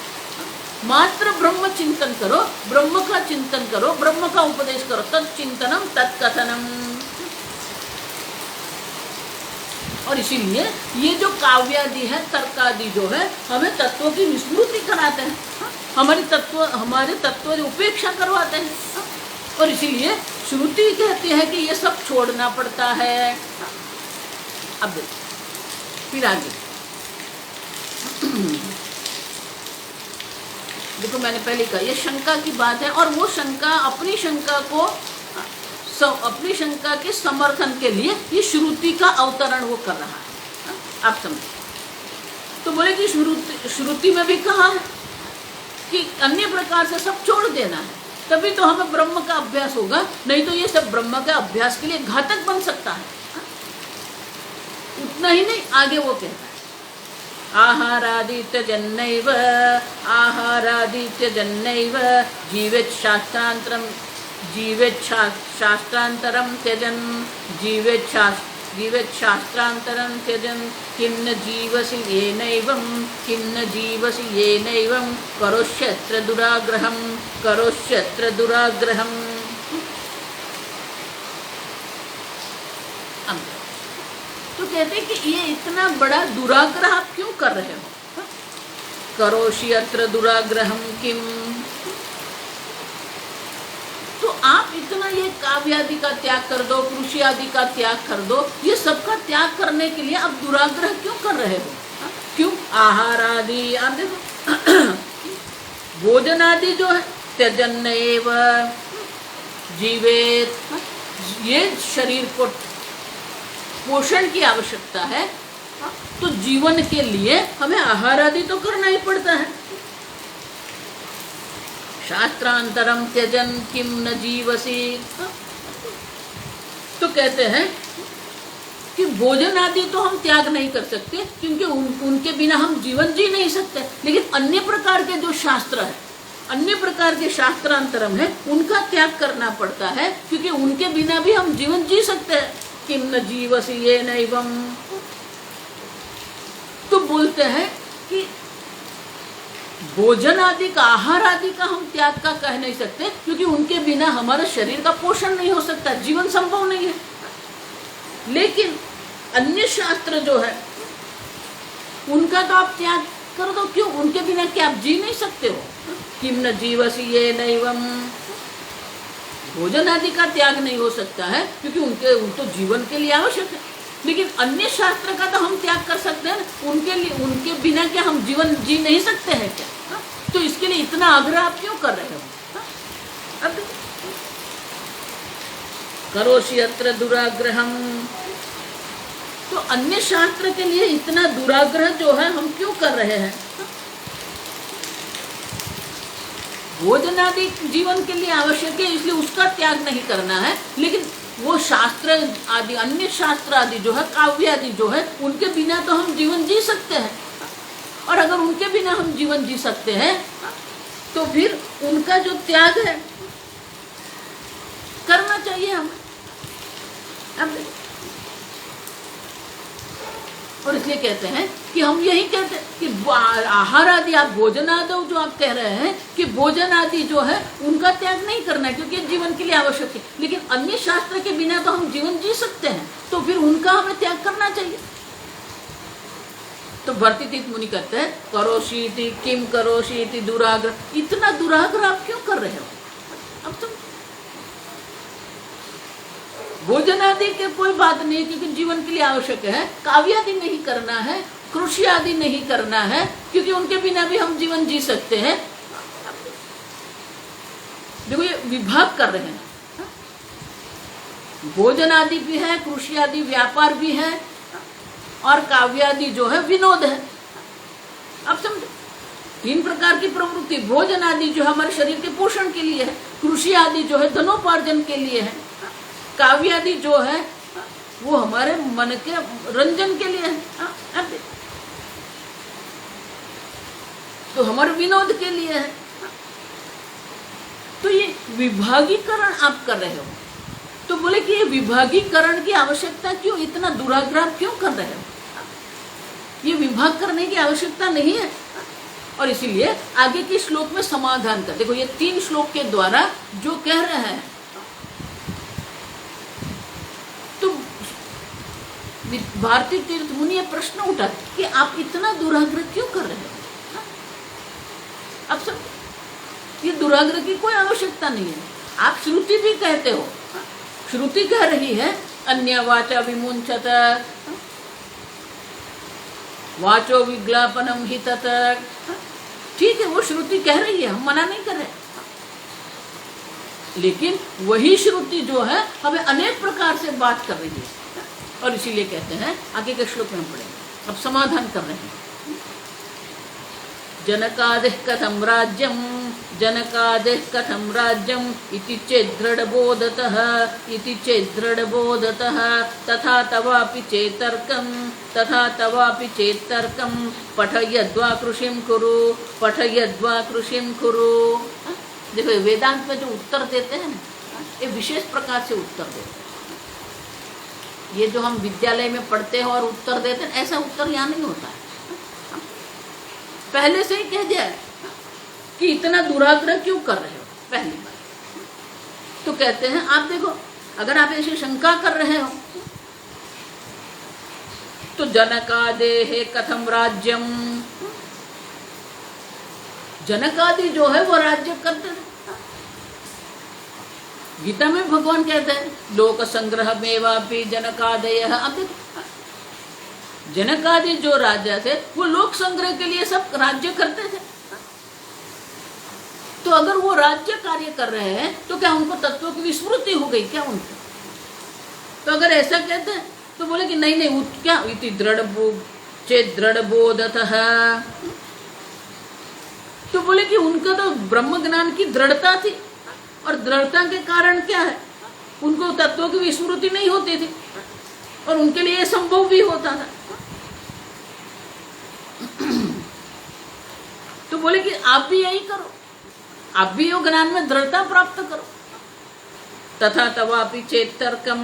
मात्र ब्रह्म चिंतन करो, ब्रह्म का चिंतन करो, ब्रह्म का उपदेश करो, तत्चिंतनम तत्कथनम। और इसीलिए ये जो काव्यादि है, तर्कादि जो है, हमें तत्वों की विस्मृति कराते हैं, हमारे तत्व उपेक्षा करवाते हैं। और इसीलिए श्रुति कहती है कि ये सब छोड़ना पड़ता है। अब फिर आगे देखो, मैंने पहले कहा ये शंका की बात है, और वो शंका अपनी शंका के समर्थन के लिए ये श्रुति का अवतरण वो कर रहा है। आप समझो, तो बोले कि श्रुति में भी कहा है कि अन्य प्रकार से सब छोड़ देना है, तभी तो हमें ब्रह्म का अभ्यास होगा, नहीं तो ये सब ब्रह्म का अभ्यास के लिए घातक बन सकता है। उतना ही नहीं, आगे वो कहता है आहारादित्य जन्नैव जीवेच्छास्त्रांतरं त्यजन् जीवेच्छास्त्रांतरं त्यजन् किन्न जीवसि येनैवं करोष्यत्र दुराग्रहम्। तो कहते हैं कि ये इतना बड़ा दुराग्रह आप क्यों कर रहे हो? करोषि अत्र दुराग्रहम किम। तो आप इतना ये काव्य आदि का त्याग कर दो, कृषि आदि का त्याग कर दो, ये सबका त्याग करने के लिए आप दुराग्रह क्यों कर रहे हो? क्यों? आहार आदि भोजन आदि जो है त्यजन्नैव जीवेत, ये शरीर को पोषण की आवश्यकता है, तो जीवन के लिए हमें आहार आदि तो करना ही पड़ता है। शास्त्रांतरम त्यजन किम न जीवसी। तो कहते हैं कि भोजन आदि तो हम त्याग नहीं कर सकते, क्योंकि उनके बिना हम जीवन जी नहीं सकते, लेकिन अन्य प्रकार के जो शास्त्र है, अन्य प्रकार के शास्त्रांतरम है, उनका त्याग करना पड़ता है, क्योंकि उनके बिना भी हम जीवन जी सकते हैं। किम न जीवसी येनैवं। तो बोलते हैं कि भोजन आदि का, आहार आदि का हम त्याग का कह नहीं सकते, क्योंकि उनके बिना हमारे शरीर का पोषण नहीं हो सकता, जीवन संभव नहीं है। लेकिन अन्य शास्त्र जो है उनका तो आप त्याग कर दो। क्यों? उनके बिना क्या आप जी नहीं सकते हो? किम न जीवसी येनैवं। भोजन आदि का त्याग नहीं हो सकता है, क्योंकि उनको जीवन के लिए आवश्यक है, लेकिन अन्य शास्त्र का तो हम त्याग कर सकते हैं। उनके बिना क्या हम जीवन जी नहीं सकते हैं क्या? तो इसके लिए इतना आग्रह आप क्यों कर रहे हो? अब करोषि अत्र दुराग्रहम। तो अन्य शास्त्र के लिए इतना दुराग्रह जो है हम क्यों कर रहे हैं? भोजन आदि जीवन के लिए आवश्यक है, इसलिए उसका त्याग नहीं करना है, लेकिन वो शास्त्र आदि, अन्य शास्त्र आदि जो है, काव्य आदि जो है, उनके बिना तो हम जीवन जी सकते हैं। और अगर उनके बिना हम जीवन जी सकते हैं, तो फिर उनका जो त्याग है करना चाहिए हमें। और इसलिए कहते हैं कि हम यही कहते हैं कि आहार आदि, आप भोजन आदि जो आप कह रहे हैं कि भोजन आदि जो है उनका त्याग नहीं करना है, क्योंकि जीवन के लिए आवश्यक है, लेकिन अन्य शास्त्र के बिना तो हम जीवन जी सकते हैं, तो फिर उनका हमें त्याग करना चाहिए। तो भर्तृतीर्थ मुनि कहते हैं करोषीति किम करोषीति दुराग्रह। इतना दुराग्रह आप क्यों कर रहे हो? अब तुम भोजन आदि के कोई बात नहीं, क्योंकि जीवन के लिए आवश्यक है। काव्य आदि नहीं करना है, कृषि आदि नहीं करना है, क्योंकि उनके बिना भी हम जीवन जी सकते हैं। देखो ये विभाग कर रहे हैं, भोजन आदि भी है, कृषि आदि व्यापार भी है, और काव्य आदि जो है विनोद है। अब समझो, तीन प्रकार की प्रवृत्ति। भोजन आदि जो हमारे शरीर के पोषण के लिए है, कृषि आदि जो है धनोपार्जन के लिए है, काव्य आदि जो है वो हमारे मन के रंजन के लिए है, तो हमारे विनोद के लिए है। तो ये विभागीकरण आप कर रहे हो। तो बोले कि ये विभागीकरण की आवश्यकता क्यों, इतना दुराग्रह क्यों कर रहे हो? ये विभाग करने की आवश्यकता नहीं है। और इसीलिए आगे के श्लोक में समाधान कर, देखो ये 3 श्लोक के द्वारा जो कह रहे हैं, तो भारती तीर्थ मुनि ये प्रश्न उठा कि आप इतना दुराग्रह क्यों कर रहे हो? अब सब ये दुराग्रह की कोई आवश्यकता नहीं है। आप श्रुति भी कहते हो, श्रुति कह रही है अन्य वाचा विमुंचत वाचो विज्ञापनम ही तत। ठीक है, वो श्रुति कह रही है, हम मना नहीं कर रहे, लेकिन वही श्रुति जो है हमें अनेक प्रकार से बात कर रही है। और इसीलिए कहते हैं आगे के श्लोक में हम पढ़ेंगे। अब समाधान कर रहे हैं। जनकादिः कथं राज्यं जनकादिः कथं राज्यम् इति चेद्दृढबोधतः तथा तवापि चेत्तर्कं पठयद्वा कृषिं कुरु। देखो वेदांत में जो उत्तर देते हैं ना, ये विशेष प्रकार से उत्तर देते हैं। ये जो हम विद्यालय में पढ़ते हैं और उत्तर देते हैं, ऐसा उत्तर यहाँ नहीं होता है। पहले से ही कह दिया है कि इतना दुराग्रह क्यों कर रहे हो। पहली बार तो कहते हैं, आप देखो अगर आप ऐसी शंका कर रहे हो तो जनकादेः कथम राज्यम, जनकादि जो है वो राज्य करते थे। गीता में भगवान कहते हैं लोक संग्रह मेवापि जनकादयः। अब देखो जनकादि जो राजा थे वो लोक संग्रह के लिए सब राज्य करते थे। तो अगर वो राज्य कार्य कर रहे हैं तो क्या उनको तत्वों की विस्मृति हो गई क्या उनको? तो अगर ऐसा कहते हैं तो बोले कि नहीं क्या इति दृढ़बोधतः, तो बोले कि उनका तो ब्रह्म ज्ञान की दृढ़ता थी और दृढ़ता के कारण क्या है, उनको तत्वों की विस्मृति नहीं होती थी और उनके लिए ये संभव भी होता था। तो बोले कि आप भी यही करो, आप भी योग ज्ञान में दृढ़ता प्राप्त करो। तथा तवापि चेत्तर्कं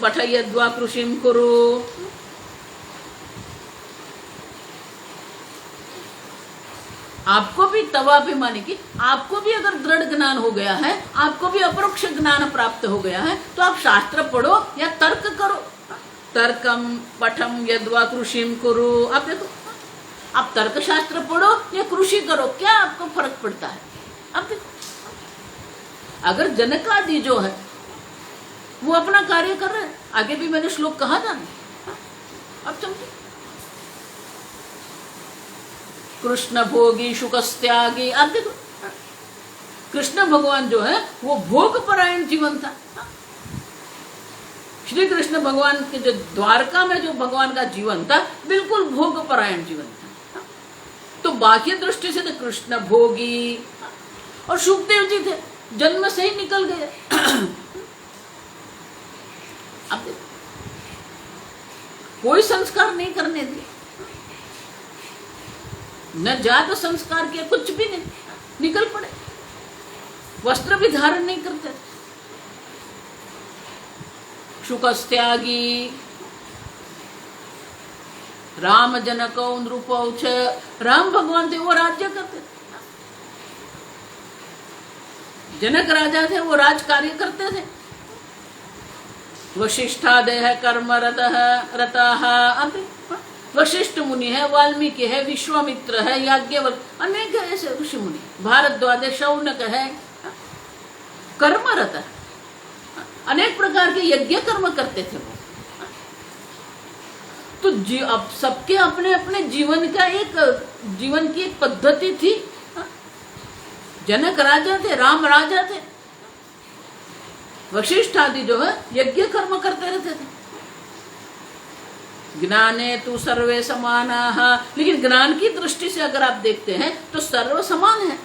पठयद्वा कृषिं कुरु। आपको भी तवापि माने कि आपको भी अगर दृढ़ ज्ञान हो गया है, आपको भी अपरोक्ष ज्ञान प्राप्त हो गया है, तो आप शास्त्र पढ़ो या तर्क करो। तर्कम पठम यद्वा कृषिं कुरु। आप देखो आप तर्क शास्त्र पढ़ो या कृषि करो, क्या आपको फर्क पड़ता है? अब देखो अगर जनकादि जो है वो अपना कार्य कर रहे हैं, आगे भी मैंने श्लोक कहा था ना, अब समझो कृष्ण भोगी शुकस्त्यागी। अब देखो कृष्ण भगवान जो है वो भोग परायण जीवन था। श्री कृष्ण भगवान के जो द्वारका में जो भगवान का जीवन था बिल्कुल भोग परायण जीवन था। तो बाह्य दृष्टि से तो कृष्ण भोगी, और सुखदेव जी थे जन्म से ही निकल गए। अब कोई संस्कार नहीं करने दिए, न जात संस्कार किया, कुछ भी नहीं, निकल पड़े। वस्त्र भी धारण नहीं करते। शुकस्त्यागी राम जनको नृपौ च, राम भगवान थे वो राज्य करते थे। जनक राजा थे वो राज कार्य करते थे। वशिष्ठादयः कर्म रताः। वशिष्ठ मुनि है, वाल्मीकि है, विश्वामित्र है, याज्ञवल्क्य, अनेक ऐसे ऋषि मुनि, भारद्वाज, शौनक है, कर्मरत, अनेक प्रकार के यज्ञ कर्म करते थे वो। तो अब सबके अपने अपने जीवन का जीवन की एक पद्धति थी। जनक राजा थे, राम राजा थे, वशिष्ठ आदि जो है यज्ञ कर्म करते रहते थे। ज्ञाने तु सर्वे समानाः, लेकिन ज्ञान की दृष्टि से अगर आप देखते हैं तो सर्व समान है।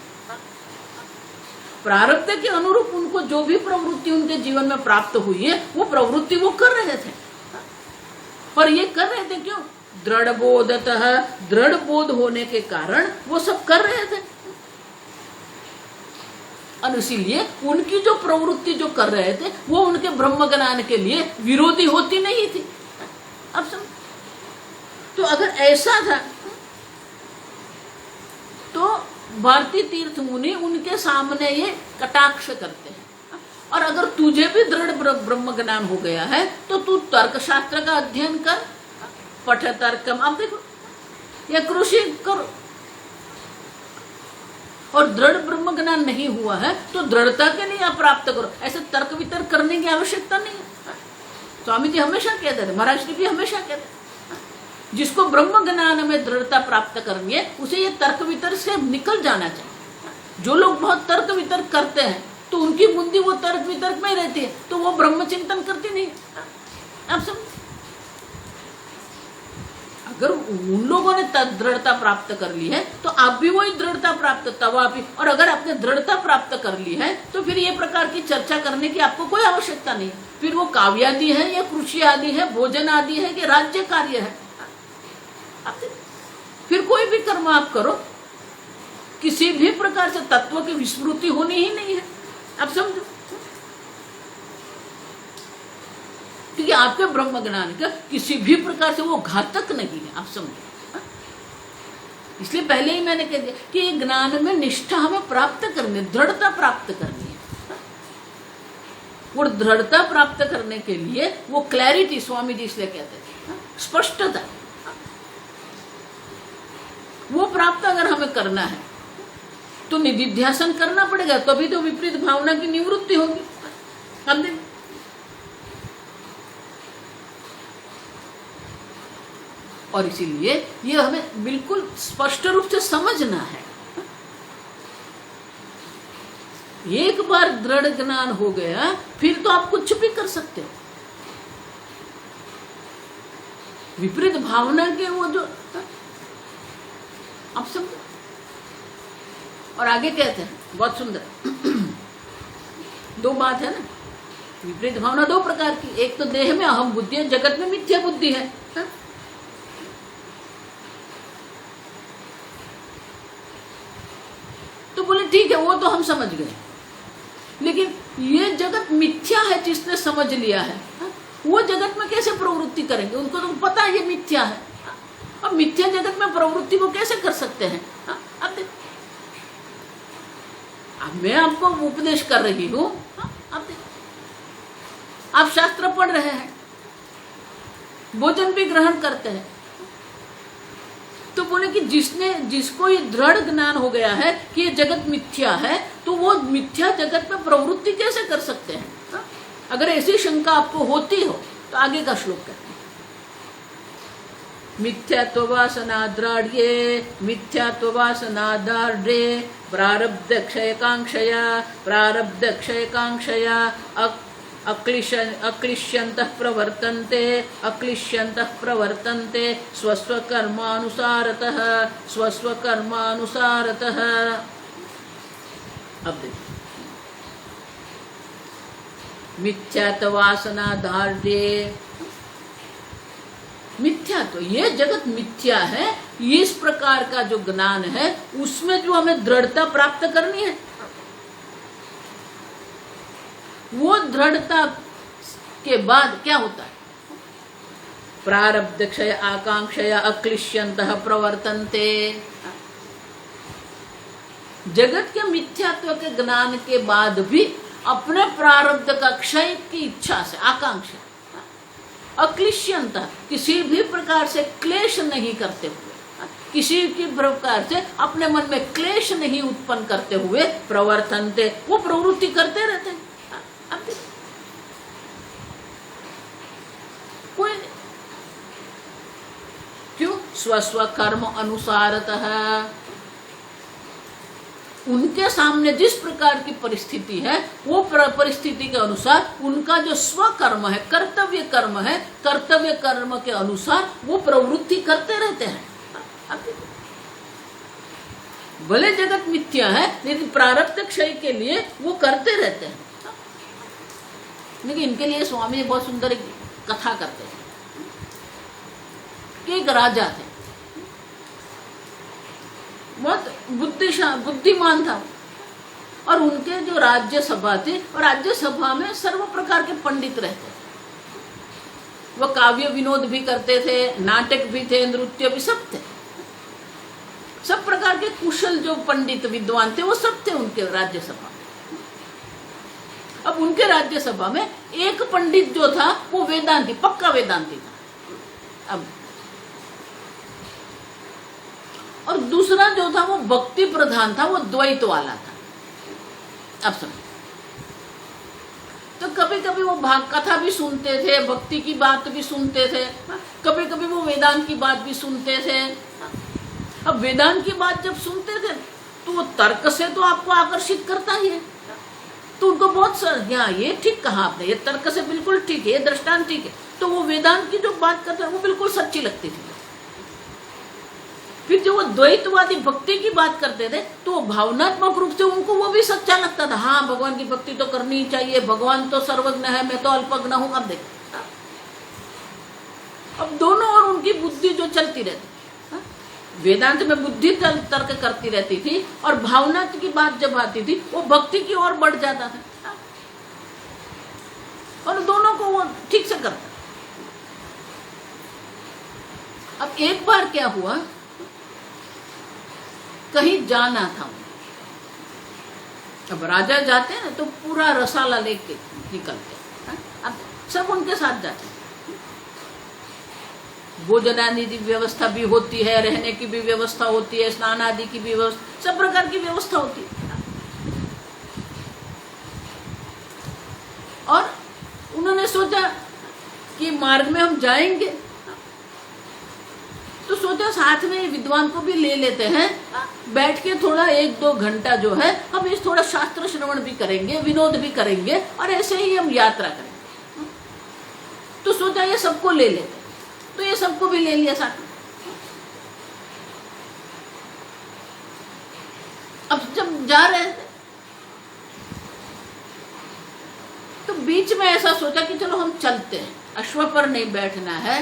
प्रारब्ध के अनुरूप उनको जो भी प्रवृत्ति उनके जीवन में प्राप्त हुई है वो प्रवृत्ति वो कर रहे थे। पर ये कर रहे थे क्यों? दृढ़ बोधतः, दृढ़ बोध होने के कारण वो सब कर रहे थे। और इसीलिए उनकी जो प्रवृत्ति जो कर रहे थे वो उनके ब्रह्म ज्ञान के लिए विरोधी होती नहीं थी। अब समझ, तो अगर ऐसा था तो भारती तीर्थ मुनि उनके सामने ये कटाक्ष करते हैं। और अगर तुझे भी दृढ़ ब्रह्म ज्ञान हो गया है तो तू तर्क शास्त्र का अध्ययन कर, पठ तर्कम। अब देखो या कृषि करो। और दृढ़ ब्रह्म ज्ञान नहीं हुआ है तो दृढ़ता के लिए आप प्राप्त करो। ऐसे तर्क वितर्क करने की आवश्यकता नहीं है। स्वामी जी हमेशा कहते थे, महाराज जी भी हमेशा कहते थे, जिसको ब्रह्म ज्ञान में दृढ़ता प्राप्त करनी है उसे ये तर्क वितर्क से निकल जाना चाहिए। जो लोग बहुत तर्क वितर्क करते हैं तो उनकी बुद्धि वो तर्क वितर्क में रहती है, तो वो ब्रह्म चिंतन करती नहीं। आप समझ, अगर उन लोगों ने दृढ़ता प्राप्त कर ली है तो आप भी वही दृढ़ता प्राप्त तवापि, और अगर आपने दृढ़ता प्राप्त कर ली है तो फिर ये प्रकार की चर्चा करने की आपको कोई आवश्यकता नहीं। फिर वो काव्य आदि है या कृषि आदि है, भोजन आदि है कि राज्य कार्य है, फिर कोई भी कर्म आप करो, किसी भी प्रकार से तत्व की विस्मृति होनी ही नहीं है। आप समझो, क्योंकि आपके ब्रह्म ज्ञान का किसी भी प्रकार से वो घातक नहीं है। आप समझो, इसलिए पहले ही मैंने कह दिया कि ये ज्ञान में निष्ठा हमें प्राप्त करनी, दृढ़ता प्राप्त करनी है। वो दृढ़ता प्राप्त करने के लिए वो क्लैरिटी, स्वामी जी इसलिए कहते थे स्पष्टता, वो प्राप्त अगर हमें करना है तो निधिध्यासन करना पड़ेगा, तभी तो विपरीत भावना की निवृत्ति होगी। हम देख, और इसीलिए ये हमें बिल्कुल स्पष्ट रूप से समझना है। एक बार दृढ़ ज्ञान हो गया फिर तो आप कुछ भी कर सकते हो। विपरीत भावना के वो जो आप समझो, और आगे कहते हैं बहुत सुंदर दो बात है ना, विपरीत भावना दो प्रकार की, एक तो देह में अहम बुद्धि है, जगत में मिथ्या बुद्धि है। तो बोले ठीक है, वो तो हम समझ गए, लेकिन ये जगत मिथ्या है जिसने समझ लिया है, वो जगत में कैसे प्रवृत्ति करेंगे? उनको तो पता है ये मिथ्या है, अब मिथ्या जगत में प्रवृत्ति वो कैसे कर सकते हैं? अब मैं आपको उपदेश कर रही हूं, आप शास्त्र पढ़ रहे हैं, भोजन भी ग्रहण करते हैं, तो बोले कि जिसको ये दृढ़ ज्ञान हो गया है कि ये जगत मिथ्या है, तो वो मिथ्या जगत में प्रवृत्ति कैसे कर सकते हैं? अगर ऐसी शंका आपको होती हो तो आगे का श्लोक कहते हैं, मिथ्यात्व वासनाद्राड्ये मिथ्यात्ववासनादार्ढ्ये प्रारब्ध क्षयकांक्षया अक्लिश्यन्तः प्रवर्तन्ते स्वस्वकर्मानुसारतः। अब देखिए, मिथ्यात्ववासनादार्ढ्ये, मिथ्या तो ये जगत मिथ्या है, इस प्रकार का जो ज्ञान है उसमें जो हमें दृढ़ता प्राप्त करनी है, वो दृढ़ता के बाद क्या होता है? प्रारब्ध क्षय आकांक्षया अक्लिश्यन्तः प्रवर्तन्ते। जगत के मिथ्यात्व के ज्ञान के बाद भी अपने प्रारब्ध का क्षय की इच्छा से, आकांक्षा, अक्लिश्यंत, किसी भी प्रकार से क्लेश नहीं करते हुए, किसी की प्रकार से अपने मन में क्लेश नहीं उत्पन्न करते हुए प्रवर्तन्ते, वो प्रवृत्ति करते रहते हैं। कोई क्यों? स्वस्व कर्म अनुसारतः, उनके सामने जिस प्रकार की परिस्थिति है वो परिस्थिति के अनुसार उनका जो स्वकर्म है, कर्तव्य कर्म है, कर्तव्य कर्म के अनुसार वो प्रवृत्ति करते रहते हैं। भले जगत मिथ्या है लेकिन प्रारब्ध क्षय के लिए वो करते रहते हैं। लेकिन इनके लिए स्वामी जी बहुत सुंदर एक कथा करते हैं कि एक राजा थे, बहुत बुद्धिमान था, और उनके जो राज्यसभा थी, और राज्यसभा में सर्व प्रकार के पंडित रहते थे। वो काव्य विनोद भी करते थे, नाटक भी थे, नृत्य भी, सब थे, सब प्रकार के कुशल जो पंडित विद्वान थे वो सब थे उनके राज्यसभा में। अब उनके राज्यसभा में एक पंडित जो था वो वेदांती, पक्का वेदांती था। अब और दूसरा जो था वो भक्ति प्रधान था, वो द्वैत वाला था। अब समझ, तो कभी कभी वो भाग कथा भी सुनते थे, भक्ति की बात भी सुनते थे, कभी कभी वो वेदांत की बात भी सुनते थे। अब वेदांत की बात जब सुनते थे तो वो तर्क से तो आपको आकर्षित करता ही है, तो उनको बहुत यहाँ ये ठीक कहा आपने, ये तर्क से बिल्कुल ठीक है, ये दृष्टांत ठीक है, तो वो वेदांत की जो बात करते हैं वो बिल्कुल सच्ची लगती थी। फिर जो वो द्वैतवादी भक्ति की बात करते थे तो भावनात्मक रूप से उनको वो भी सच्चा लगता था। हाँ, भगवान की भक्ति तो करनी ही चाहिए, भगवान तो सर्वज्ञ है, मैं तो अल्पज्ञ हूं। अब देख, अब दोनों और उनकी बुद्धि जो चलती रहती, वेदांत में बुद्धि तर्क करती रहती थी और भावना की बात जब आती थी वो भक्ति की ओर बढ़ जाता था, और दोनों को वो ठीक से करता। अब एक बार क्या हुआ, कहीं जाना था, अब राजा जाते हैं ना तो पूरा रसाला लेके निकलते हैं। अब सब उनके साथ जाते हैं, भोजन आदि की व्यवस्था भी होती है, रहने की भी व्यवस्था होती है, स्नान आदि की भी व्यवस्था, सब प्रकार की व्यवस्था होती है। और उन्होंने सोचा कि मार्ग में हम जाएंगे तो सोचा साथ में विद्वान को भी ले लेते हैं, बैठ के थोड़ा 1-2 घंटा जो है हम इस थोड़ा शास्त्र श्रवण भी करेंगे, विनोद भी करेंगे और ऐसे ही हम यात्रा करेंगे। तो सोचा ये सबको ले लेते, तो ये सबको भी ले लिया साथ में। अब जब जा रहे थे तो बीच में ऐसा सोचा कि चलो हम चलते हैं, अश्व पर नहीं बैठना है,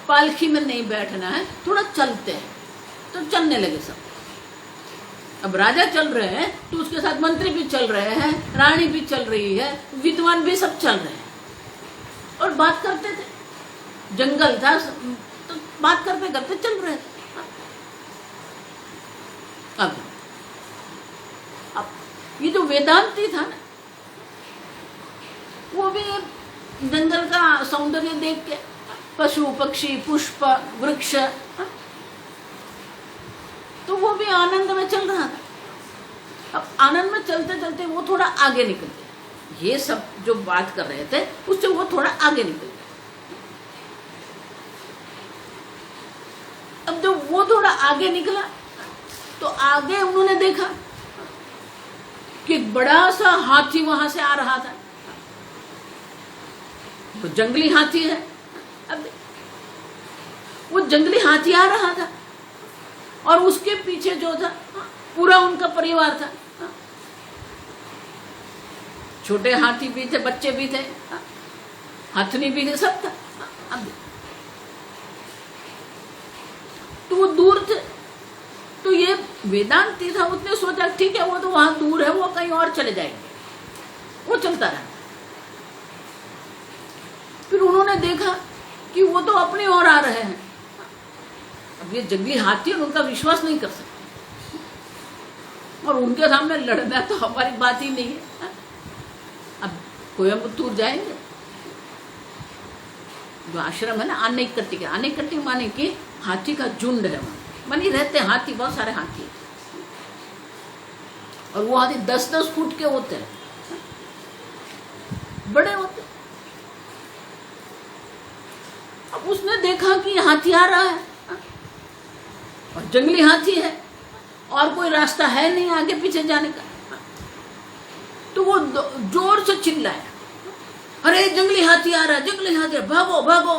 पालकी में नहीं बैठना है, थोड़ा चलते हैं। तो चलने लगे सब। अब राजा चल रहे हैं तो उसके साथ मंत्री भी चल रहे हैं, रानी भी चल रही है, विद्वान भी सब चल रहे हैं और बात करते थे। जंगल था तो बात करते करते चल रहे थे। अब ये जो वेदांती था ना, वो भी जंगल का सौंदर्य देख के, पशु पक्षी पुष्प वृक्ष, तो वो भी आनंद में चल रहा था। अब आनंद में चलते चलते वो थोड़ा आगे निकल गया, ये सब जो बात कर रहे थे उससे वो थोड़ा आगे निकल गया। अब जब वो थोड़ा आगे निकला तो आगे उन्होंने देखा कि बड़ा सा हाथी वहां से आ रहा था। वो जंगली हाथी है। अब वो जंगली हाथी आ रहा था और उसके पीछे जो था पूरा उनका परिवार था। छोटे हाथी भी थे, बच्चे भी थे, हथनी भी थे, सब था। अब तो वो दूर थे, तो ये वेदांती था, उसने सोचा ठीक है वो तो वहां दूर है, वो कहीं और चले जाएंगे। वो चलता रहा। फिर उन्होंने देखा कि वो तो अपनी ओर आ रहे हैं। अब ये जंगली हाथी है, उनका विश्वास नहीं कर सकते और उनके सामने लड़ना तो हमारी बात ही नहीं है। अब कोयम्बतूर जाएंगे, जो आश्रम है ना आनेकट्टी के, आनेकट्टी माने कि हाथी का झुंड है वहां, मानी रहते हैं हाथी, बहुत सारे हाथी है। और वो हाथी 10-10 फुट के होते हैं, बड़े होते। अब उसने देखा कि हाथी आ रहा है और जंगली हाथी है और कोई रास्ता है नहीं आगे पीछे जाने का। तो वो जोर से चिल्लाया, अरे जंगली हाथी आ रहा है, जंगली हाथी, भागो भागो।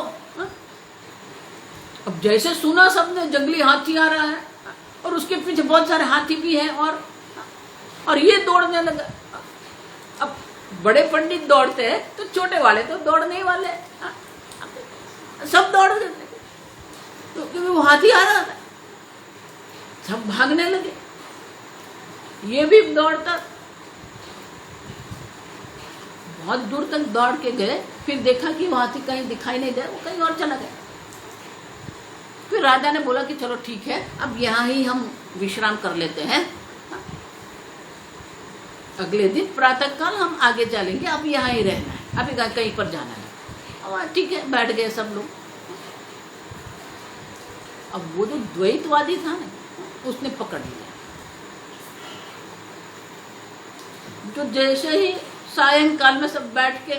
अब जैसे सुना सबने जंगली हाथी आ रहा है और उसके पीछे बहुत सारे हाथी भी हैं और ये दौड़ने लगा। अब बड़े पंडित दौड़ते हैं तो छोटे वाले तो दौड़ने वाले, सब दौड़ गए क्योंकि वो हाथी आ रहा था। सब भागने लगे, ये भी दौड़ता, बहुत दूर तक दौड़ के गए। फिर देखा कि वो हाथी कहीं दिखाई नहीं दे, वो कहीं और चला गया। फिर राजा ने बोला कि चलो ठीक है, अब यहाँ ही हम विश्राम कर लेते हैं, अगले दिन प्रातः काल हम आगे चलेंगे, अब यहाँ ही रहना है, अभी कहीं पर जाना है। अब ठीक है, बैठ गए सब लोग। अब वो जो द्वैतवादी था ना, उसने पकड़ लिया। जो जैसे ही सायंकाल में सब बैठ के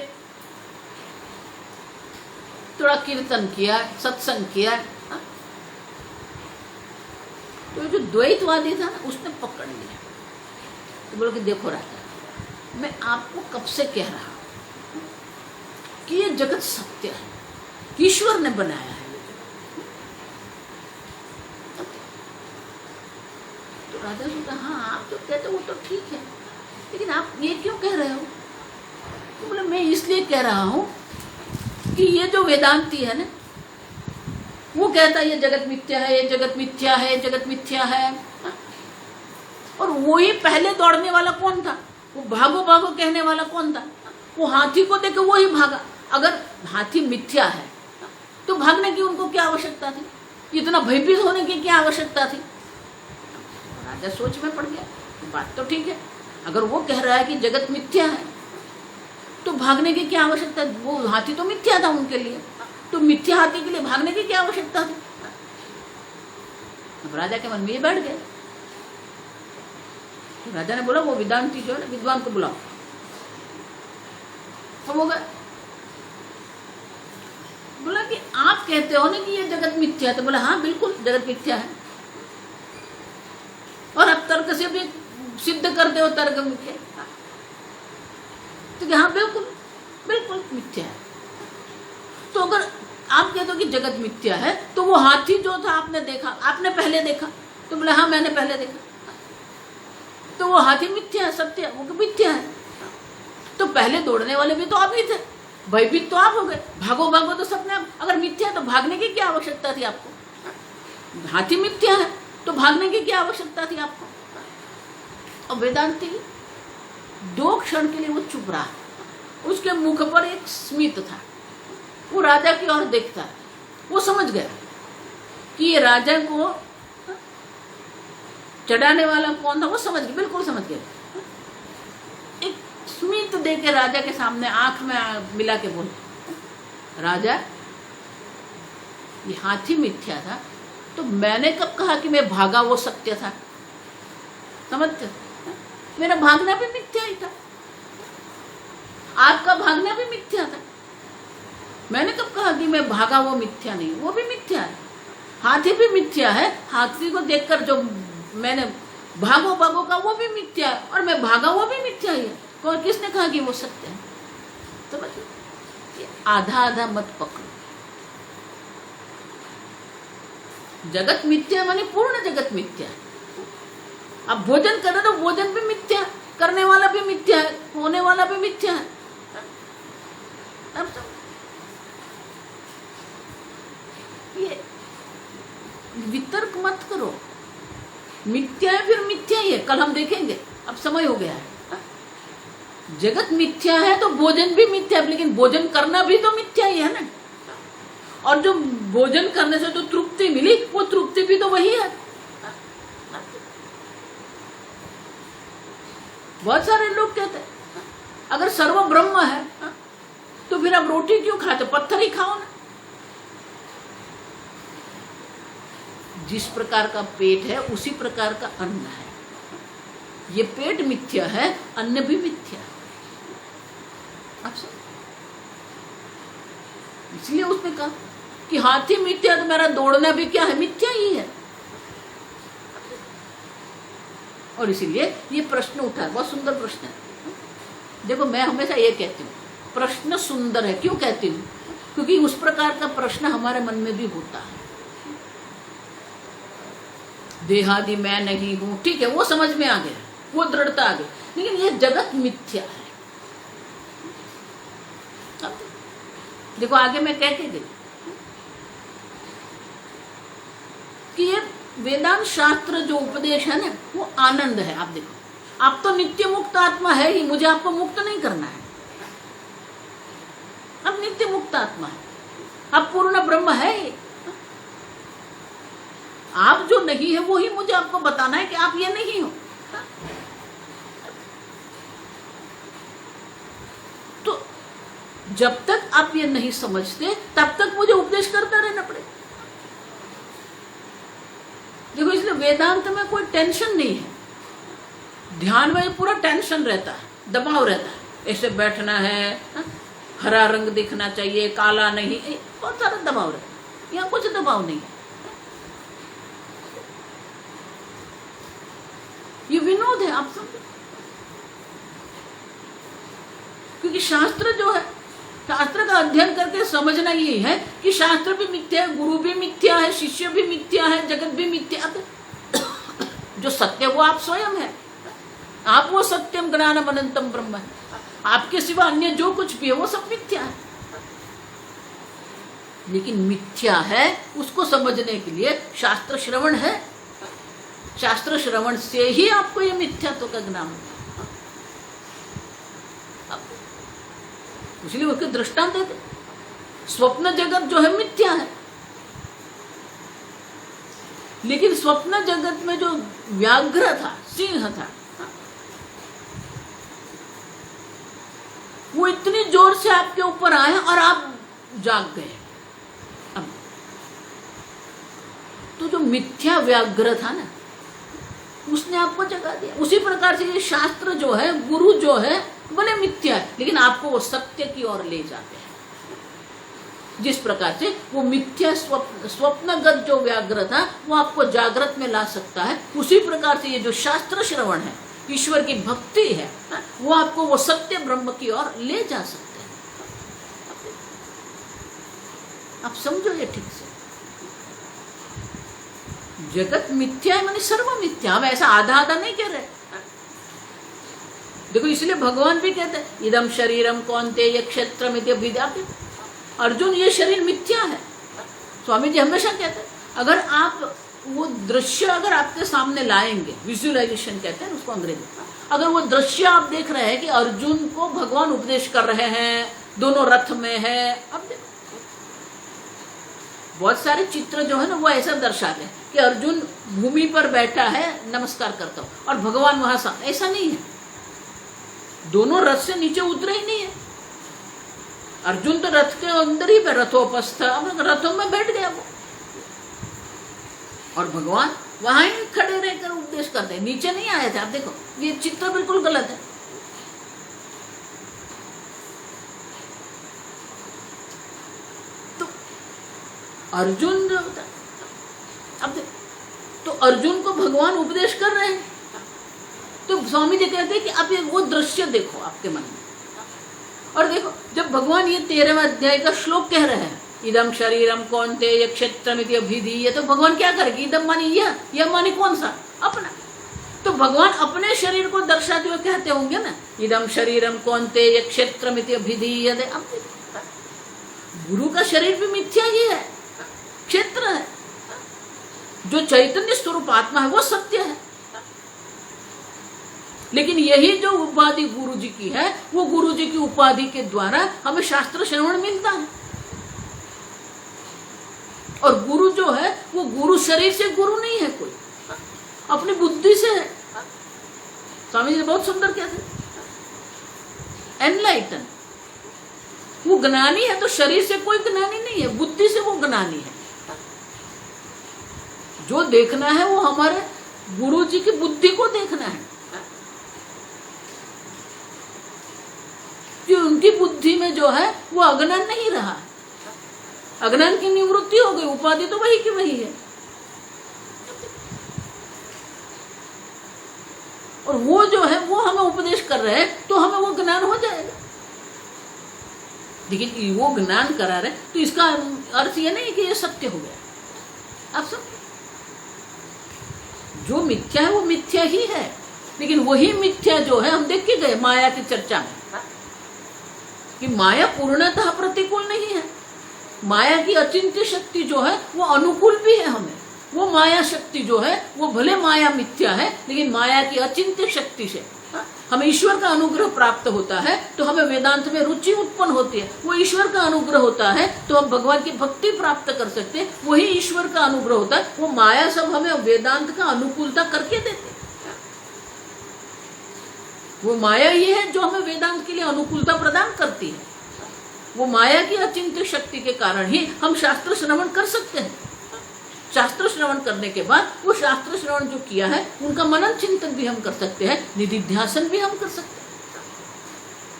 थोड़ा कीर्तन किया, सत्संग किया, तो जो द्वैतवादी था ना, उसने पकड़ लिया। तो बोला कि देखो राजा, मैं आपको कब से कह रहा हूं कि ये जगत सत्य है, ईश्वर ने बनाया है। राजा सोचा, हाँ आप जो कहते हो वो तो ठीक है, लेकिन आप ये क्यों कह रहे हो? तो बोले मैं इसलिए कह रहा हूँ कि ये जो वेदांती है ना, वो कहता है ये जगत मिथ्या है, ये जगत मिथ्या है, ये जगत मिथ्या है। और वही पहले दौड़ने वाला कौन था? वो भागो भागो कहने वाला कौन था? वो हाथी को देख वो ही भागा। अगर हाथी मिथ्या है तो भागने की उनको क्या आवश्यकता थी? इतना भयभीत होने की क्या आवश्यकता थी? राजा सोच में पड़ गया, बात तो ठीक है, अगर वो कह रहा है कि जगत मिथ्या है तो भागने की क्या आवश्यकता? वो हाथी तो मिथ्या था उनके लिए, तो मिथ्या हाथी के लिए भागने की क्या आवश्यकता थी? अब राजा के मन में ये बैठ गया। तो राजा ने बोला वो वेदांती जो है ना, विद्वान को बुलाओ। तो वो गए, बोला कि आप कहते हो ना कि ये जगत मिथ्या है। तो बोला हाँ बिल्कुल जगत मिथ्या है, और अब तर्क से भी सिद्ध करते हो तर्क मिथ्या। तो हाँ बिल्कुल बिल्कुल मिथ्या है। तो अगर आप कहते हो कि जगत मिथ्या है तो वो हाथी जो था आपने देखा, आपने पहले देखा? तो बोले हाँ मैंने पहले देखा। तो वो हाथी मिथ्या है, सत्य है, वो मिथ्या है। तो पहले दौड़ने वाले भी तो आप ही थे, भयभीत तो आप हो गए, भागो भागो तो सबने। अगर मिथ्या तो भागने की क्या आवश्यकता थी आपको? हाथी मिथ्या है तो भागने की क्या आवश्यकता थी आपको? और वेदांती 2 क्षण के लिए वो चुप रहा, उसके मुख पर एक स्मित था, वो राजा की ओर देखता है। वो समझ गया कि ये राजा को चढ़ाने वाला कौन था, वो समझ गया, बिल्कुल समझ गया। एक स्मित दे के राजा के सामने आंख में मिला के बोले, राजा ये हाथी मिथ्या था तो मैंने कब कहा कि मैं भागा वो सत्य था? समझते? मेरा भागना भी मिथ्या ही था, आपका भागना भी मिथ्या था। मैंने कब कहा कि मैं भागा वो मिथ्या नहीं? वो भी मिथ्या है, हाथी भी मिथ्या है। हाथी को देखकर जो मैंने भागो भागो का वो भी मिथ्या है, और मैं भागा वो भी मिथ्या ही है। कौन, किसने कहा कि वो सत्य है? तो ये आधा आधा मत पकड़ो। जगत मिथ्या माने पूर्ण जगत मिथ्या है। अब भोजन कर रहे तो भोजन भी मिथ्या, करने वाला भी मिथ्या है, होने वाला भी मिथ्या है। अब तो ये वितर्क मत करो, मिथ्या है फिर मिथ्या ही है, कल हम देखेंगे, अब समय हो गया है। जगत मिथ्या है तो भोजन भी मिथ्या है, लेकिन भोजन करना भी तो मिथ्या ही है ना। और जो भोजन करने से जो तृप्ति मिली वो तृप्ति भी तो वही है। बहुत सारे लोग कहते हैं अगर सर्व ब्रह्म है तो फिर आप रोटी क्यों खाते, पत्थर ही खाओ ना। जिस प्रकार का पेट है उसी प्रकार का अन्न है। ये पेट मिथ्या है, अन्न भी मिथ्या है। इसलिए उसने कहा कि हाथी मिथ्या तो मेरा दौड़ना भी क्या है, मिथ्या ही है। और इसीलिए ये प्रश्न उठा है, बहुत सुंदर प्रश्न है। देखो मैं हमेशा ये कहती हूँ प्रश्न सुंदर है। क्यों कहती हूँ? क्योंकि उस प्रकार का प्रश्न हमारे मन में भी होता है। देहादि मैं नहीं हूं, ठीक है, वो समझ में आ गया, वो दृढ़ता आ गई, लेकिन ये जगत मिथ्या है। देखो आगे मैं कह के गई कि ये वेदांत शास्त्र जो उपदेश है ना वो आनंद है। आप देखो, आप तो नित्य मुक्त आत्मा है ही, मुझे आपको मुक्त नहीं करना है। अब नित्य मुक्त आत्मा है, अब पूर्ण ब्रह्म है ही। आप जो नहीं है वो ही मुझे आपको बताना है कि आप ये नहीं हो। तो जब तक आप ये नहीं समझते तब तक मुझे उपदेश करता रहना पड़ेगा। देखो इसलिए वेदांत में कोई टेंशन नहीं है, ध्यान में पूरा टेंशन रहता है, दबाव रहता है। ऐसे बैठना है, हरा रंग दिखना चाहिए, काला नहीं, बहुत सारा दबाव रहता है। यहाँ कुछ दबाव नहीं है, ये विनोद है। आप समझो, क्योंकि शास्त्र जो है, शास्त्र का अध्ययन करके समझना यही है कि शास्त्र भी मिथ्या है, गुरु भी मिथ्या है, शिष्य भी मिथ्या है, जगत भी मिथ्या है। जो सत्य वो आप स्वयं है। आप वो सत्यम ज्ञानम अनंतम ब्रह्म है। आपके सिवा अन्य जो कुछ भी है वो सब मिथ्या है। लेकिन मिथ्या है उसको समझने के लिए शास्त्र श्रवण है। शास्त्र श्रवण से ही आपको ये मिथ्यात्व का ज्ञान होगा। इसलिए उसके दृष्टांत देते, स्वप्न जगत जो है मिथ्या है, लेकिन स्वप्न जगत में जो व्याघ्र था, सिंह था, वो इतनी जोर से आपके ऊपर आया और आप जाग गए। अब तो जो मिथ्या व्याघ्र था ना, उसने आपको जगा दिया। उसी प्रकार से ये शास्त्र जो है, गुरु जो है, भले मिथ्या है लेकिन आपको वो सत्य की ओर ले जाते हैं। जिस प्रकार से वो मिथ्या स्वप्नगत जो व्याघ्र था वो आपको जागृत में ला सकता है, उसी प्रकार से ये जो शास्त्र श्रवण है, ईश्वर की भक्ति है, वो आपको वो सत्य ब्रह्म की ओर ले जा सकते हैं। आप समझो ये ठीक से। जगत मिथ्या है माने सर्व मिथ्या। हम ऐसा आधा आधा नहीं कह रहे। देखो इसलिए भगवान भी कहते हैं इदम शरीरम कौन्तेय क्षेत्रम इति विद्यापि। अर्जुन ये शरीर मिथ्या है। स्वामी जी हमेशा कहते हैं अगर आप वो दृश्य अगर आपके सामने लाएंगे, विजुअलाइजेशन कहते हैं उसको अंग्रेजी, अगर वो दृश्य आप देख रहे हैं कि अर्जुन को भगवान उपदेश कर रहे हैं, दोनों रथ में है, अब देखो बहुत सारे चित्र जो है ना वो ऐसा दर्शाते हैं कि अर्जुन भूमि पर बैठा है, नमस्कार करता हूं, और भगवान वहां सा, ऐसा नहीं है। दोनों रथ से नीचे उतरे ही नहीं है। अर्जुन तो रथ के अंदर ही, रथोपस्थ, रथों में बैठ गया वो, और भगवान वहां ही खड़े रहकर उपदेश करते हैं, नीचे नहीं आए थे। आप देखो ये चित्र बिल्कुल गलत है। तो अर्जुन जो होता, अब देखो तो अर्जुन को भगवान उपदेश कर रहे हैं, तो स्वामी जी कहते हैं कि अब ये वो दृश्य देखो आपके मन में, और देखो जब भगवान ये 13वें अध्याय का श्लोक कह रहे हैं इदम शरीरम कौन्तेय क्षेत्रमिति अभिधीये, तो भगवान क्या करेंगे? इदम मानी यह मानी कौन सा? अपना। तो भगवान अपने शरीर को दर्शाते हुए कहते होंगे ना इदम शरीरम कौन्तेय क्षेत्रमिति अभिधीयते। अब गुरु का शरीर भी मिथ्या ही है, क्षेत्र है। जो चैतन्य स्वरूप आत्मा है वो सत्य है, लेकिन यही जो उपाधि गुरु जी की है, वो गुरु जी की उपाधि के द्वारा हमें शास्त्र श्रवण मिलता है। और गुरु जो है वो गुरु शरीर से गुरु नहीं है, कोई अपनी बुद्धि से है। स्वामी जी बहुत सुंदर कहते हैं एनलाइटन, वो ज्ञानी है तो शरीर से कोई ज्ञानी नहीं है, बुद्धि से वो ज्ञानी है। जो देखना है वो हमारे गुरु जी की बुद्धि को देखना है कि उनकी बुद्धि में जो है वो अज्ञान नहीं रहा, अज्ञान की निवृत्ति हो गई, उपाधि तो वही की वही है। और वो जो है वो हमें उपदेश कर रहे हैं तो हमें वो ज्ञान हो जाएगा। लेकिन वो ज्ञान करा रहे तो इसका अर्थ ये नहीं कि ये सत्य हो गया। आप सब जो मिथ्या है वो मिथ्या ही है, लेकिन वही मिथ्या जो है हम देख के गए माया की चर्चा में कि माया पूर्णतः प्रतिकूल नहीं है। माया की अचिंत्य शक्ति जो है वो अनुकूल भी है हमें। वो माया शक्ति जो है वो भले माया मिथ्या है, लेकिन माया की अचिंत्य शक्ति से हमें ईश्वर का अनुग्रह प्राप्त होता है, तो हमें वेदांत में रुचि उत्पन्न होती है। वो ईश्वर का अनुग्रह होता है तो हम भगवान की भक्ति प्राप्त कर सकते हैं, वही ईश्वर का अनुग्रह होता है। वो माया सब हमें वेदांत का अनुकूलता करके देते। वो माया ही है जो हमें वेदांत के लिए अनुकूलता प्रदान करती है। वो माया की अचिंत्य शक्ति के कारण ही हम शास्त्र श्रवण कर सकते हैं। शास्त्र श्रवण करने के बाद वो शास्त्र श्रवण जो किया है उनका मनन चिंतन भी हम कर सकते हैं, निधिध्यासन भी हम कर सकते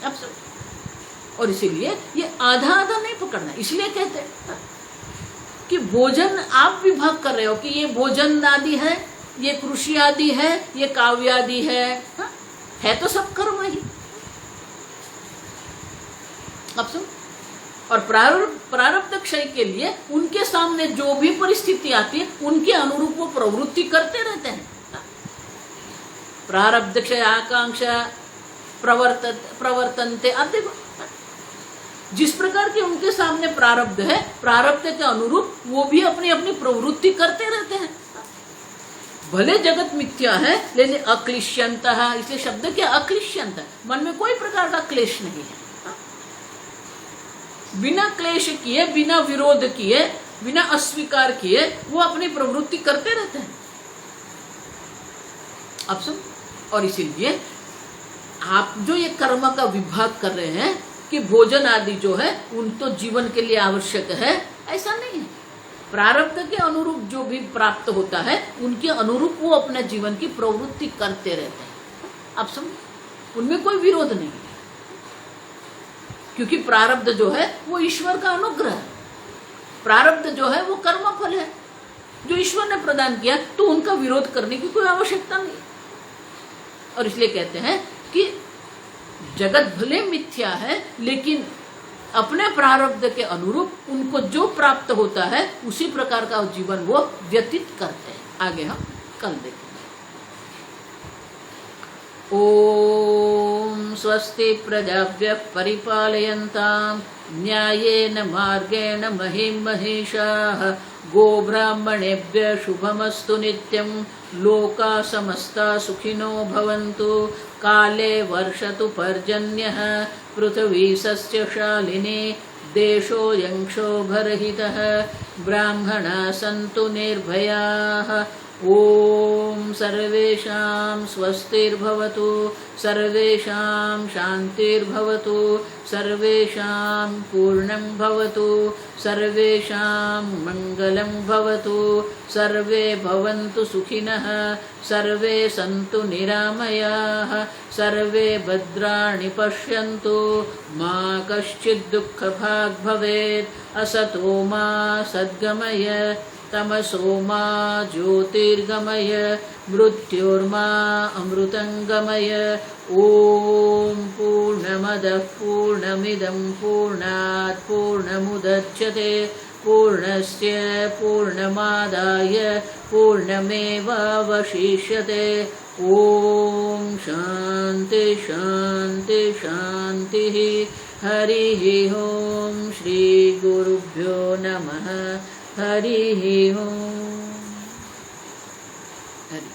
हैं। अब सब और इसीलिए ये आधा आधा नहीं पकड़ना। इसलिए कहते हैं कि भोजन आप विभाग कर रहे हो कि ये भोजन आदि है, ये कृषि आदि है, ये काव्य आदि है तो सब कर्म ही। अब सुन, और प्रारब्ध क्षय के लिए उनके सामने जो भी परिस्थिति आती है उनके अनुरूप वो प्रवृत्ति करते रहते हैं। प्रारब्ध क्षय आकांक्षा प्रवर्तनते। अब देखो जिस प्रकार के उनके सामने प्रारब्ध है, प्रारब्ध के अनुरूप वो भी अपनी अपनी प्रवृत्ति करते रहते हैं। भले जगत मिथ्या है लेकिन अक्लिश्यंतः, इसलिए शब्द क्या अक्लिश्यंत, मन में कोई प्रकार का क्लेश नहीं है। बिना क्लेश किए, बिना विरोध किए, बिना अस्वीकार किए वो अपनी प्रवृत्ति करते रहते हैं। अब सुन, और इसीलिए आप जो ये कर्म का विभाग कर रहे हैं कि भोजन आदि जो है उन तो जीवन के लिए आवश्यक है, ऐसा नहीं है। प्रारब्ध के अनुरूप जो भी प्राप्त होता है उनके अनुरूप वो अपने जीवन की प्रवृत्ति करते रहते हैं। आप समझ, उनमें कोई विरोध नहीं है, क्योंकि प्रारब्ध जो है वो ईश्वर का अनुग्रह है। प्रारब्ध जो है वो कर्म फल है जो ईश्वर ने प्रदान किया, तो उनका विरोध करने की कोई आवश्यकता नहीं। और इसलिए कहते हैं कि जगत भले मिथ्या है लेकिन अपने प्रारब्ध के अनुरूप उनको जो प्राप्त होता है उसी प्रकार का जीवन वो व्यतीत करते हैं। आगे हम कल देखेंगे। ओम स्वस्ति प्रजाभ्यः परिपालयन्तां न्यायेन मार्गेण महीं महिषाः गोब्राह्मणेभ्यः शुभमस्तु नित्यं लोकाः समस्ताः सुखिनो भवन्तु काले वर्षतु पर्जन्यः पृथिवी सस्यशालिनी देशोऽयं क्षोभरहितः ब्राह्मणाः सन्तु निर्भयाः। ओम सर्वेषां स्वस्तिर्भवतु, सर्वेषां शान्तिर्भवतु, सर्वेषां पूर्णं भवतु, सर्वेषां मङ्गलं भवतु, सर्वे भवन्तु सुखिनः, सर्वे सन्तु निरामयाः, सर्वे भद्राणि पश्यन्तु, मा कश्चित् दुःखभाग् भवेत्। असतो मा सद्गमय, तमसो मा ज्योतिर्गमय, मृत्योर्मा अमृतंगमय। ओम पूर्णमदः पूर्णमिदं पूर्णात् पूर्णमुदच्यते पूर्णस्य पूर्णमादाय पूर्णमेवावशिष्यते। ओम शांति शांति शांतिः। हरिः ओम श्री गुरुभ्यो नमः। हरिः ओम। हरि